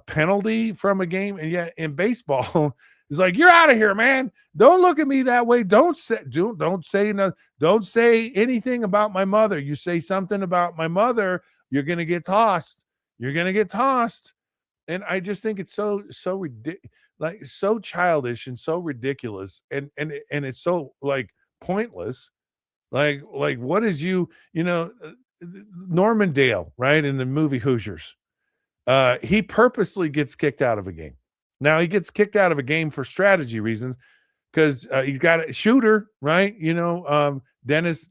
Speaker 1: penalty from a game. And yet in baseball, it's like, you're out of here, man. Don't look at me that way. Don't say anything about my mother. You say something about my mother, you're going to get tossed. You're going to get tossed. And I just think it's so like so childish and so ridiculous, and it's so like pointless. Like what is Norman Dale, right, in the movie Hoosiers? He purposely gets kicked out of a game. Now he gets kicked out of a game for strategy reasons because he's got a shooter, right? Dennis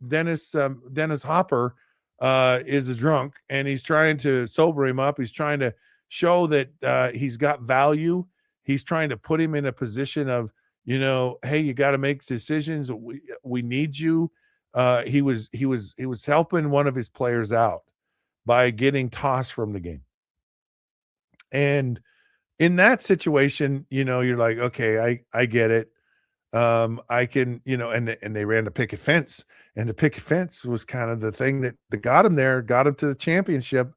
Speaker 1: Hopper is a drunk, and he's trying to sober him up. He's trying to show that he's got value. He's trying to put him in a position of, hey, you got to make decisions. We need you. He was helping one of his players out by getting tossed from the game. And in that situation, you're like, okay, I get it. I can, and they ran the picket fence, and the picket fence was kind of the thing that got him there, got him to the championship.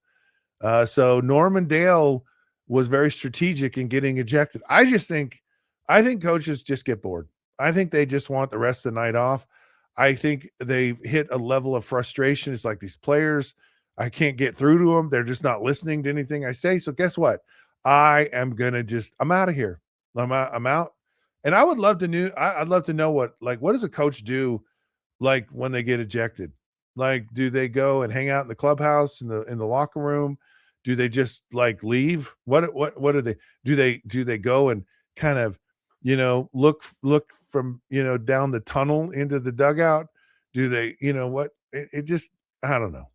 Speaker 1: So Norman Dale was very strategic in getting ejected. I think coaches just get bored. I think they just want the rest of the night off. I think they've hit a level of frustration. It's like these players, I can't get through to them. They're just not listening to anything I say. So guess what? I'm out of here. I'm out. And I would love to know. I'd love to know what does a coach do, like when they get ejected? Like, do they go and hang out in the clubhouse in the locker room? Do they just like leave? What do they do? They go and kind of look from down the tunnel into the dugout? Do they it just, I don't know.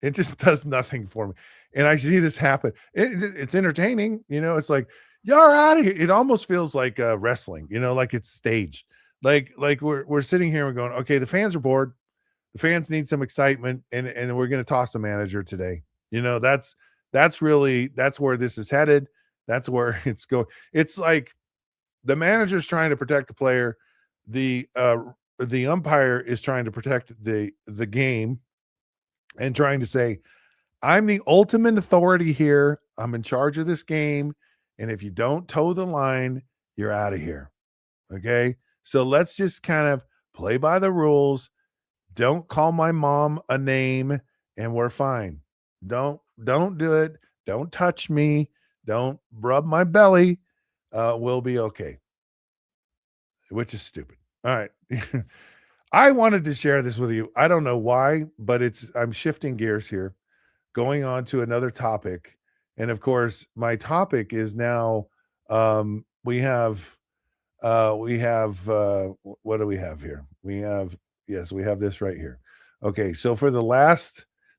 Speaker 1: It just does nothing for me. And I see this happen. It's entertaining. It's like, you're out of here. It almost feels like wrestling, like it's staged. Like we're sitting here and we're going, okay, the fans are bored. The fans need some excitement, and we're going to toss a manager today. That's where this is headed. That's where it's going. It's like the manager's trying to protect the player. The umpire is trying to protect the game and trying to say, I'm the ultimate authority here. I'm in charge of this game. And if you don't toe the line, you're out of here. Okay. So let's just kind of play by the rules. Don't call my mom a name, and we're fine. Don't do it. Don't touch me. Don't rub my belly. We'll be okay. Which is stupid. All right. I wanted to share this with you. I don't know why, but I'm shifting gears here, going on to another topic. And of course, my topic is now we have what do we have here? We have this right here. Okay, so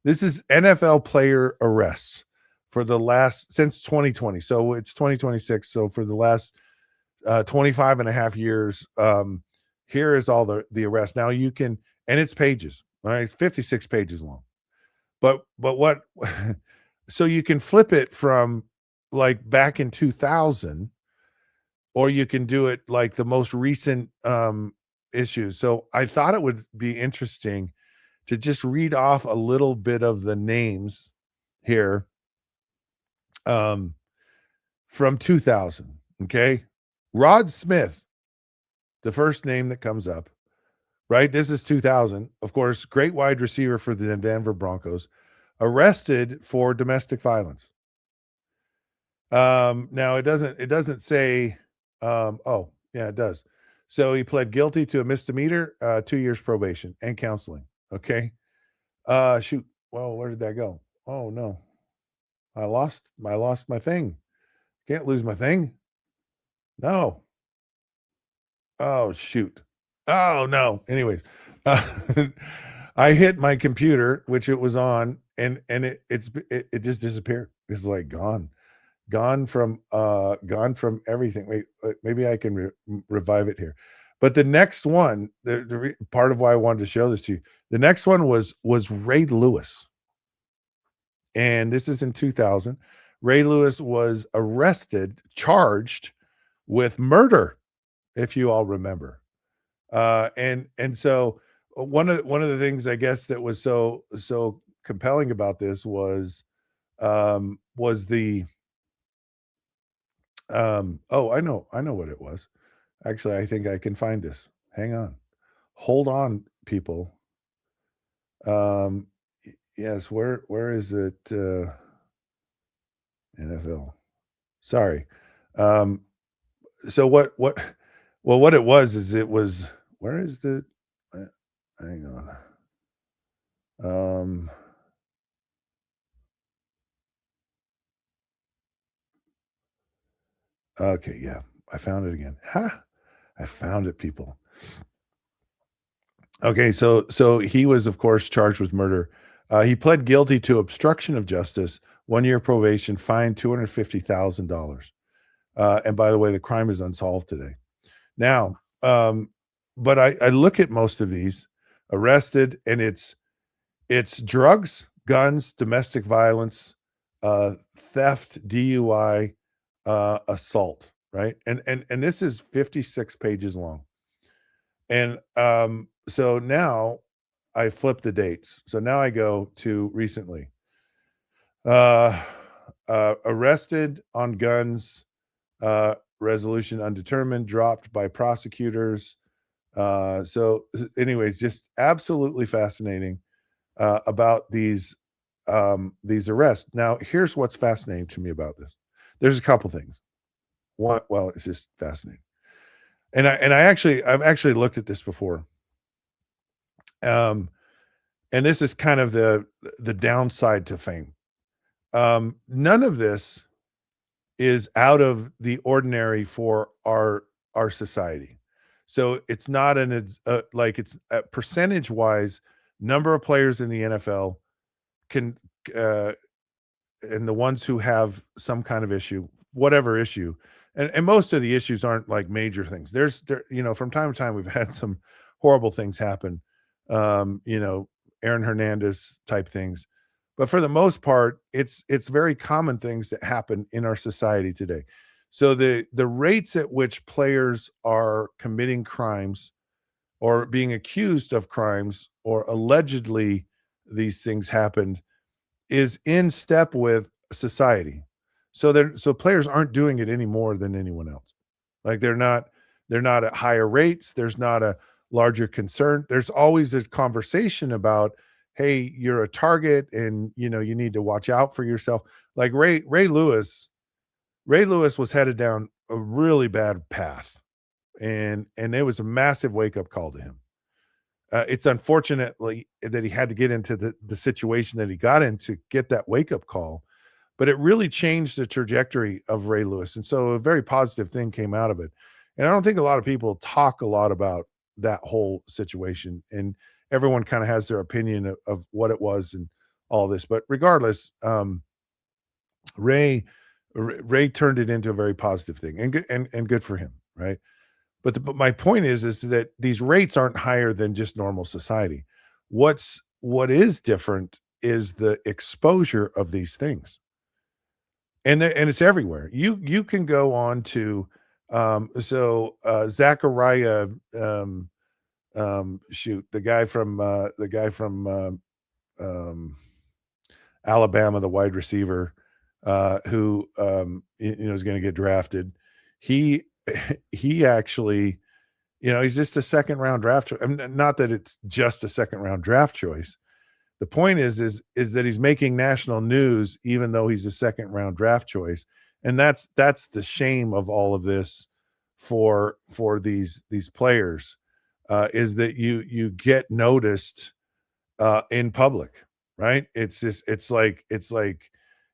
Speaker 1: this is NFL player arrests since 2020. So it's 2026. So for the last 25 and a half years, here is all the arrests. Now you can, and it's pages, all right, 56 pages long. But what so you can flip it from like back in 2000, or you can do it like the most recent issues. So I thought it would be interesting to just read off a little bit of the names here from 2000. Okay. Rod Smith, the first name that comes up, right? This is 2000. Of course, great wide receiver for the Denver Broncos, arrested for domestic violence. Now it doesn't say, oh yeah, it does. So he pled guilty to a misdemeanor, 2 years probation and counseling. Okay. Shoot. Well, where did that go? Oh no. I lost my thing. Can't lose my thing. No. Oh shoot. Oh no. Anyways, I hit my computer, which it was on, and it just disappeared. It's like gone from everything. Wait, maybe I can revive it here. But the next one, the part of why I wanted to show this to you, the next one was Ray Lewis, and this is in 2000. Ray Lewis was arrested, charged with murder, if you all remember. And so one of the things I guess that was so compelling about this was the oh, I know what it was. Actually, I think I can find this. Hang on. Hold on, people. Yes, where is it? NFL. Sorry. so what it was is where is the hang on. Okay, yeah. I found it again. I found it, people. Okay, so he was, of course, charged with murder. He pled guilty to obstruction of justice, 1 year probation, fine $250,000. And by the way, the crime is unsolved today. Now, but I look at most of these arrested, and it's drugs, guns, domestic violence, theft, DUI, assault, right? And this is 56 pages long. And so now I flip the dates. So now I go to recently. Arrested on guns, resolution undetermined, dropped by prosecutors. So anyways, just absolutely fascinating about these arrests. Now, here's what's fascinating to me about this. There's a couple things. One, well, it's just fascinating. And I've actually looked at this before. And this is kind of the downside to fame. None of this is out of the ordinary for our society. So it's not like it's percentage wise, number of players in the NFL can and the ones who have some kind of issue, whatever issue, and most of the issues aren't like major things. There, from time to time we've had some horrible things happen, Aaron Hernandez type things, but for the most part, it's very common things that happen in our society today. So the rates at which players are committing crimes or being accused of crimes or allegedly these things happened is in step with society. So players aren't doing it any more than anyone else. Like they're not at higher rates. There's not a larger concern. There's always a conversation about, hey, you're a target and you need to watch out for yourself. Like Ray Lewis was headed down a really bad path, and it was a massive wake-up call to him. It's unfortunately that he had to get into the situation that he got in to get that wake-up call, but it really changed the trajectory of Ray Lewis. And so a very positive thing came out of it. And I don't think a lot of people talk a lot about that whole situation, and everyone kind of has their opinion of what it was and all this. But regardless, Ray turned it into a very positive thing, and good for him, right? But my point is that these rates aren't higher than just normal society. What is different is the exposure of these things, and it's everywhere. You can go on to Zachariah, the guy from Alabama, the wide receiver, who is going to get drafted. He actually, he's just a second round draft. Not that it's just a second round draft choice. The point is that he's making national news, even though he's a second round draft choice. And that's the shame of all of this for these players, is that you get noticed in public, right? It's like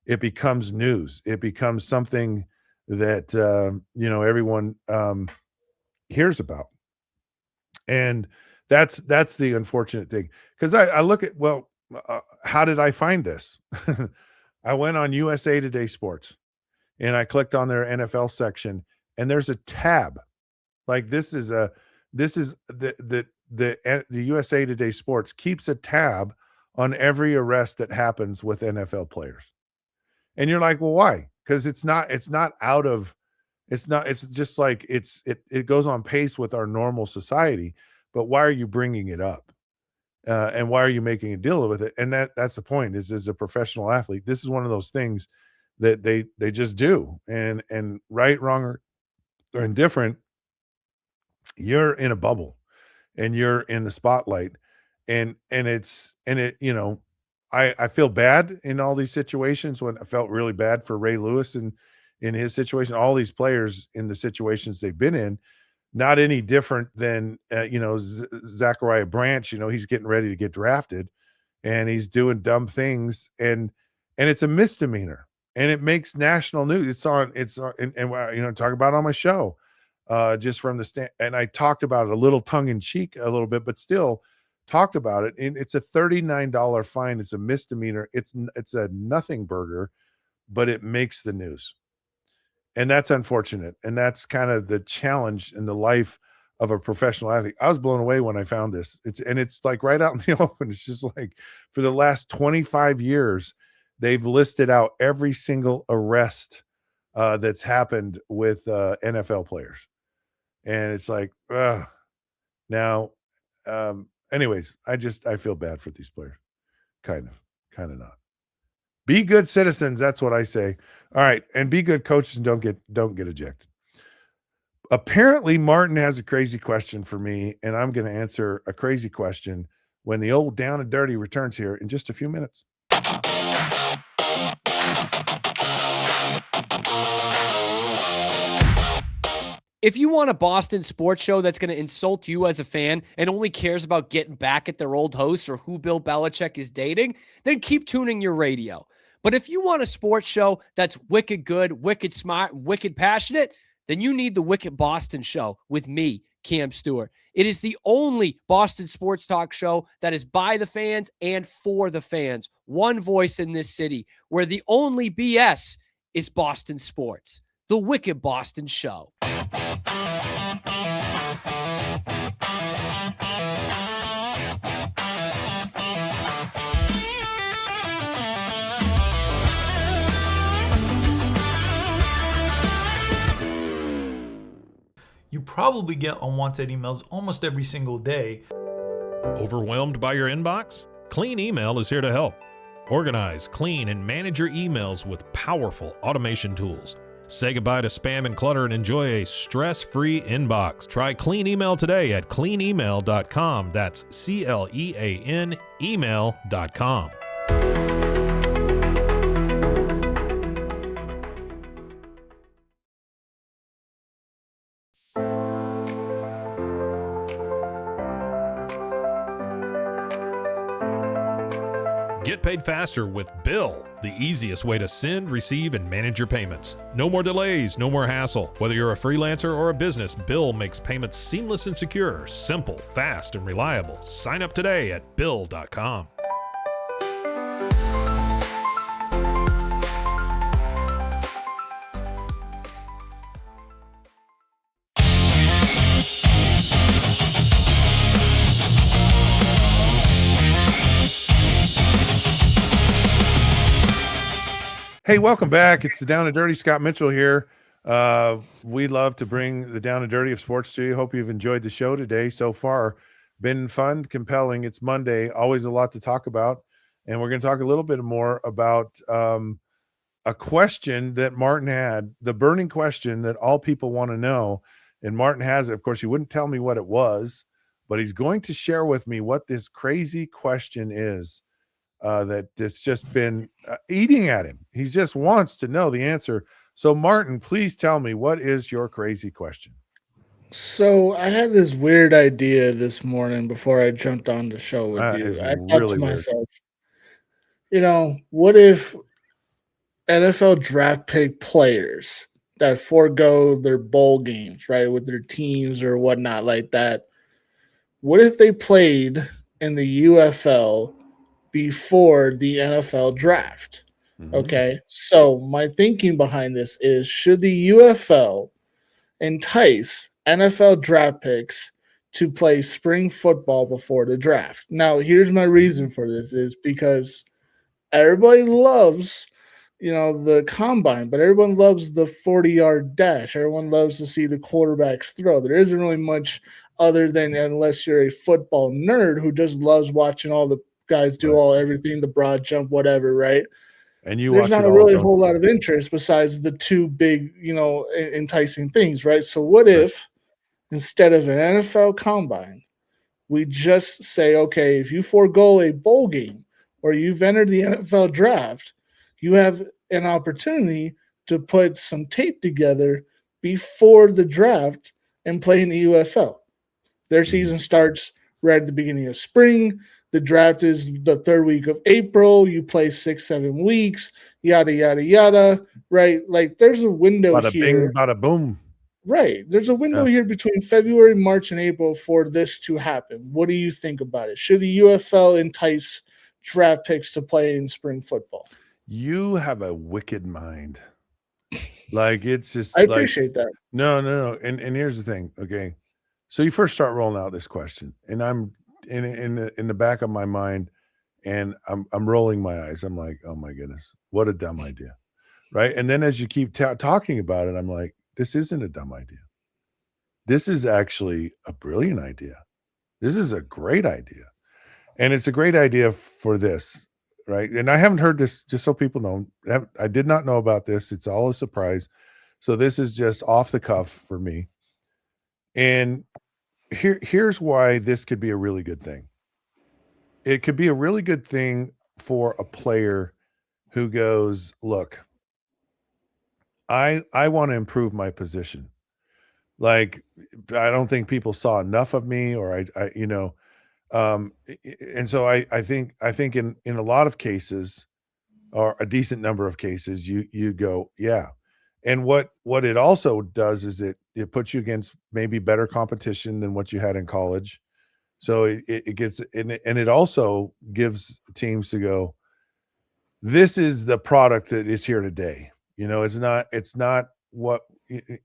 Speaker 1: it becomes news. It becomes something that everyone hears about, and that's the unfortunate thing. Because I look at, how did I find this? I went on USA Today Sports, and I clicked on their NFL section, and there's a tab. Like this is the USA Today Sports keeps a tab on every arrest that happens with NFL players. And you're like, well, why? Because it's just like it goes on pace with our normal society. But why are you bringing it up? And why are you making a deal with it? And that's the point, is as a professional athlete, this is one of those things that they just do. And right, wrong, or indifferent, you're in a bubble and you're in the spotlight. I feel bad in all these situations. When I felt really bad for Ray Lewis in in his situation, all these players in the situations they've been in, not any different than, Zachariah Branch. He's getting ready to get drafted and he's doing dumb things, and it's a misdemeanor and it makes national news. It's on, and talk about it on my show, just from the stand. And I talked about it a little tongue in cheek a little bit, but still talked about it. And it's a $39 fine. It's a misdemeanor. It's a nothing burger, but it makes the news. And that's unfortunate. And that's kind of the challenge in the life of a professional athlete. I was blown away when I found this. It's like right out in the open. It's just like for the last 25 years, they've listed out every single arrest that's happened with NFL players. And it's like, now, anyways, I feel bad for these players. Kind of not. Be good citizens. That's what I say. All right. And be good coaches and don't get ejected. Apparently Martin has a crazy question for me, and I'm going to answer a crazy question when the old Down and Dirty returns here in just a few minutes.
Speaker 3: If you want a Boston sports show that's going to insult you as a fan and only cares about getting back at their old hosts or who Bill Belichick is dating, then keep tuning your radio. But if you want a sports show that's wicked good, wicked smart, wicked passionate, then you need the Wicked Boston Show with me, Cam Stewart. It is the only Boston sports talk show that is by the fans and for the fans. One voice in this city where the only BS is Boston sports. The Wicked Boston Show.
Speaker 4: You probably get unwanted emails almost every single day.
Speaker 5: Overwhelmed by your inbox? Clean Email is here to help. Organize, clean, and manage your emails with powerful automation tools. Say goodbye to spam and clutter and enjoy a stress-free inbox. Try Clean Email today at cleanemail.com. That's CLEAN email.com. Get paid faster with Bill, the easiest way to send, receive, and manage your payments. No more delays, no more hassle. Whether you're a freelancer or a business, Bill makes payments seamless and secure, simple, fast, and reliable. Sign up today at Bill.com.
Speaker 1: Hey, welcome back. It's the Down and Dirty. Scott Mitchell here. We love to bring the Down and Dirty of sports to you. Hope you've enjoyed the show today so far. Been fun, compelling. It's Monday. Always a lot to talk about. And we're going to talk a little bit more about a question that Martin had, the burning question that all people want to know. And Martin has it. Of course, he wouldn't tell me what it was, but he's going to share with me what this crazy question is. That it's just been eating at him. He just wants to know the answer. So, Martin, please tell me, what is your crazy question?
Speaker 2: So I had this weird idea this morning before I jumped on the show with you. I thought to myself, what if NFL draft pick players that forego their bowl games, right, with their teams or whatnot like that, what if they played in the UFL before the NFL draft? Okay, so my thinking behind this is, should the UFL entice NFL draft picks to play spring football before the draft? Now, here's my reason for this, is because everybody loves, the combine, but everyone loves the 40-yard dash. Everyone loves to see the quarterbacks throw. There isn't really much other than, unless you're a football nerd who just loves watching all the guys do everything, the broad jump, whatever, right?
Speaker 1: And there's
Speaker 2: not a really whole lot of interest besides the two big, enticing things, right? So what if instead of an NFL combine, we just say, okay, if you forego a bowl game or you've entered the NFL draft, you have an opportunity to put some tape together before the draft and play in the UFL. Their season starts right at the beginning of spring. The draft is the third week of April. You play 6-7 weeks, yada, yada, yada, right? Like there's a window
Speaker 1: Bada
Speaker 2: here.
Speaker 1: bing, bada boom.
Speaker 2: Right. There's a window here between February, March, and April for this to happen. What do you think about it? Should the UFL entice draft picks to play in spring football?
Speaker 1: You have a wicked mind. Like it's just
Speaker 2: I appreciate that.
Speaker 1: No. And here's the thing. Okay. So you first start rolling out this question, and I'm in the back of my mind, and I'm rolling my eyes. I'm like, oh my goodness, what a dumb idea. Right. And then as you keep talking about it, I'm like, this isn't a dumb idea. This is actually a brilliant idea. This is a great idea. And it's a great idea for this, right? And I haven't heard this, just so people know. I did not know about this. It's all a surprise. So this is just off the cuff for me. And here's why this could be a really good thing. It could be a really good thing for a player who goes, look, I want to improve my position. Like, I don't think people saw enough of me, or and so I think in a lot of cases, or a decent number of cases, you go, yeah. And what it also does is it puts you against maybe better competition than what you had in college. So it gets, and it also gives teams to go, this is the product that is here today. It's not what,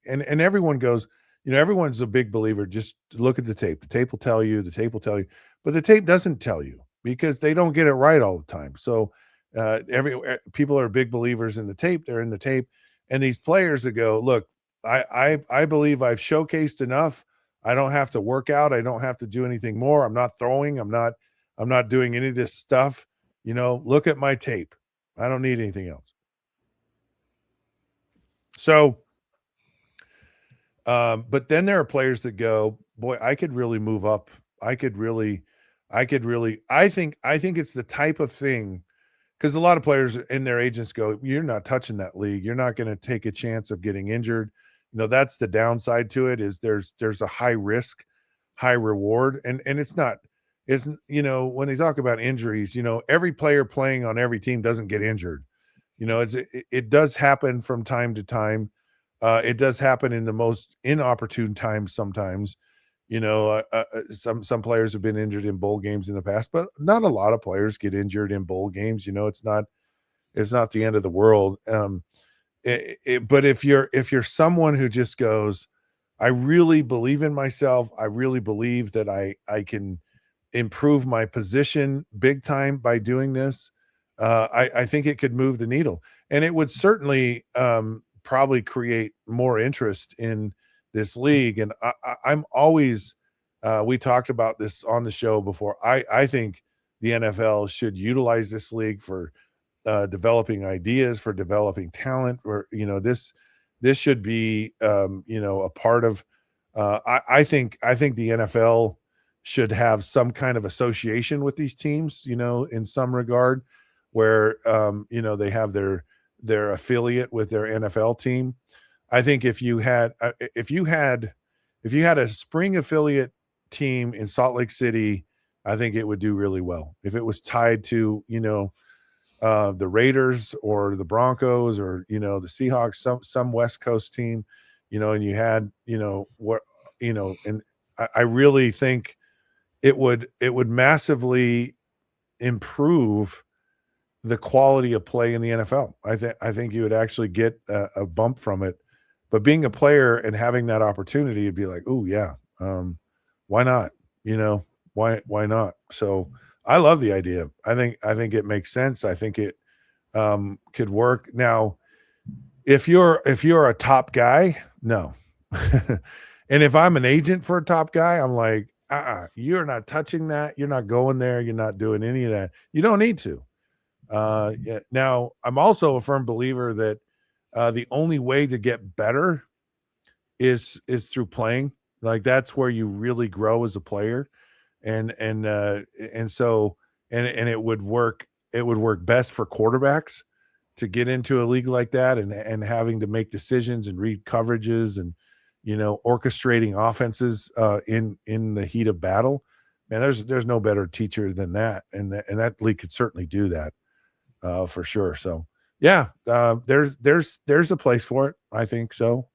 Speaker 1: and everyone goes, everyone's a big believer. Just look at the tape. The tape will tell you, but the tape doesn't tell you because they don't get it right all the time. So people are big believers in the tape. They're in the tape. And these players that go, look, I believe I've showcased enough. I don't have to work out. I don't have to do anything more. I'm not throwing. I'm not doing any of this stuff. Look at my tape. I don't need anything else. So, but then there are players that go, boy, I could really move up. I think it's the type of thing, because a lot of players and their agents go, you're not touching that league. You're not going to take a chance of getting injured. That's the downside to it, is there's a high risk, high reward. And it's when they talk about injuries, every player playing on every team doesn't get injured. It does happen from time to time. It does happen in the most inopportune times sometimes. Some players have been injured in bowl games in the past, but not a lot of players get injured in bowl games. It's not the end of the world. But if you're someone who just goes, I really believe in myself. I really believe that I can improve my position big time by doing this. I think it could move the needle, and it would certainly probably create more interest in this league. And I'm always, we talked about this on the show before. I think the NFL should utilize this league for developing ideas, for developing talent, or, this should be, a part of, I think the NFL should have some kind of association with these teams, in some regard, where, they have their affiliate with their NFL team. I think if you had a spring affiliate team in Salt Lake City, I think it would do really well. If it was tied to, the Raiders or the Broncos or, the Seahawks, some West Coast team, and you had, and I really think it would massively improve the quality of play in the NFL. I think you would actually get a bump from it. But being a player and having that opportunity, you'd be like, oh yeah, why not? Why not? So I love the idea. I think it makes sense. I think it could work. Now, if you're a top guy, no. And if I'm an agent for a top guy, I'm like, you're not touching that. You're not going there. You're not doing any of that. You don't need to. Yeah. Now, I'm also a firm believer that the only way to get better is through playing. Like, that's where you really grow as a player. And so it would work best for quarterbacks, to get into a league like that and having to make decisions and read coverages and, orchestrating offenses in the heat of battle. Man, there's no better teacher than that. And that league could certainly do that for sure. So yeah, there's a place for it. I think so.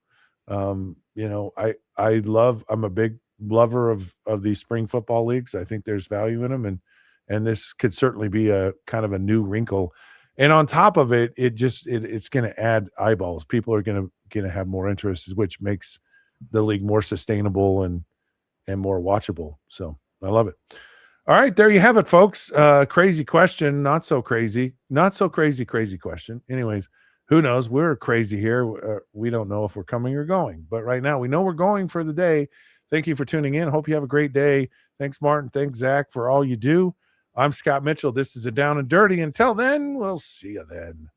Speaker 1: I'm a big lover of these spring football leagues. I think there's value in them, and this could certainly be a kind of a new wrinkle. And on top of it, it's going to add eyeballs. People are going to have more interest, which makes the league more sustainable and more watchable. So I love it. All right, there you have it, folks. Crazy question, not so crazy question. Anyways, who knows? We're crazy here. We don't know if we're coming or going, but right now we know we're going for the day. Thank you for tuning in. Hope you have a great day. Thanks, Martin. Thanks, Zach, for all you do. I'm Scott Mitchell. This is a Down and Dirty. Until then, we'll see you then.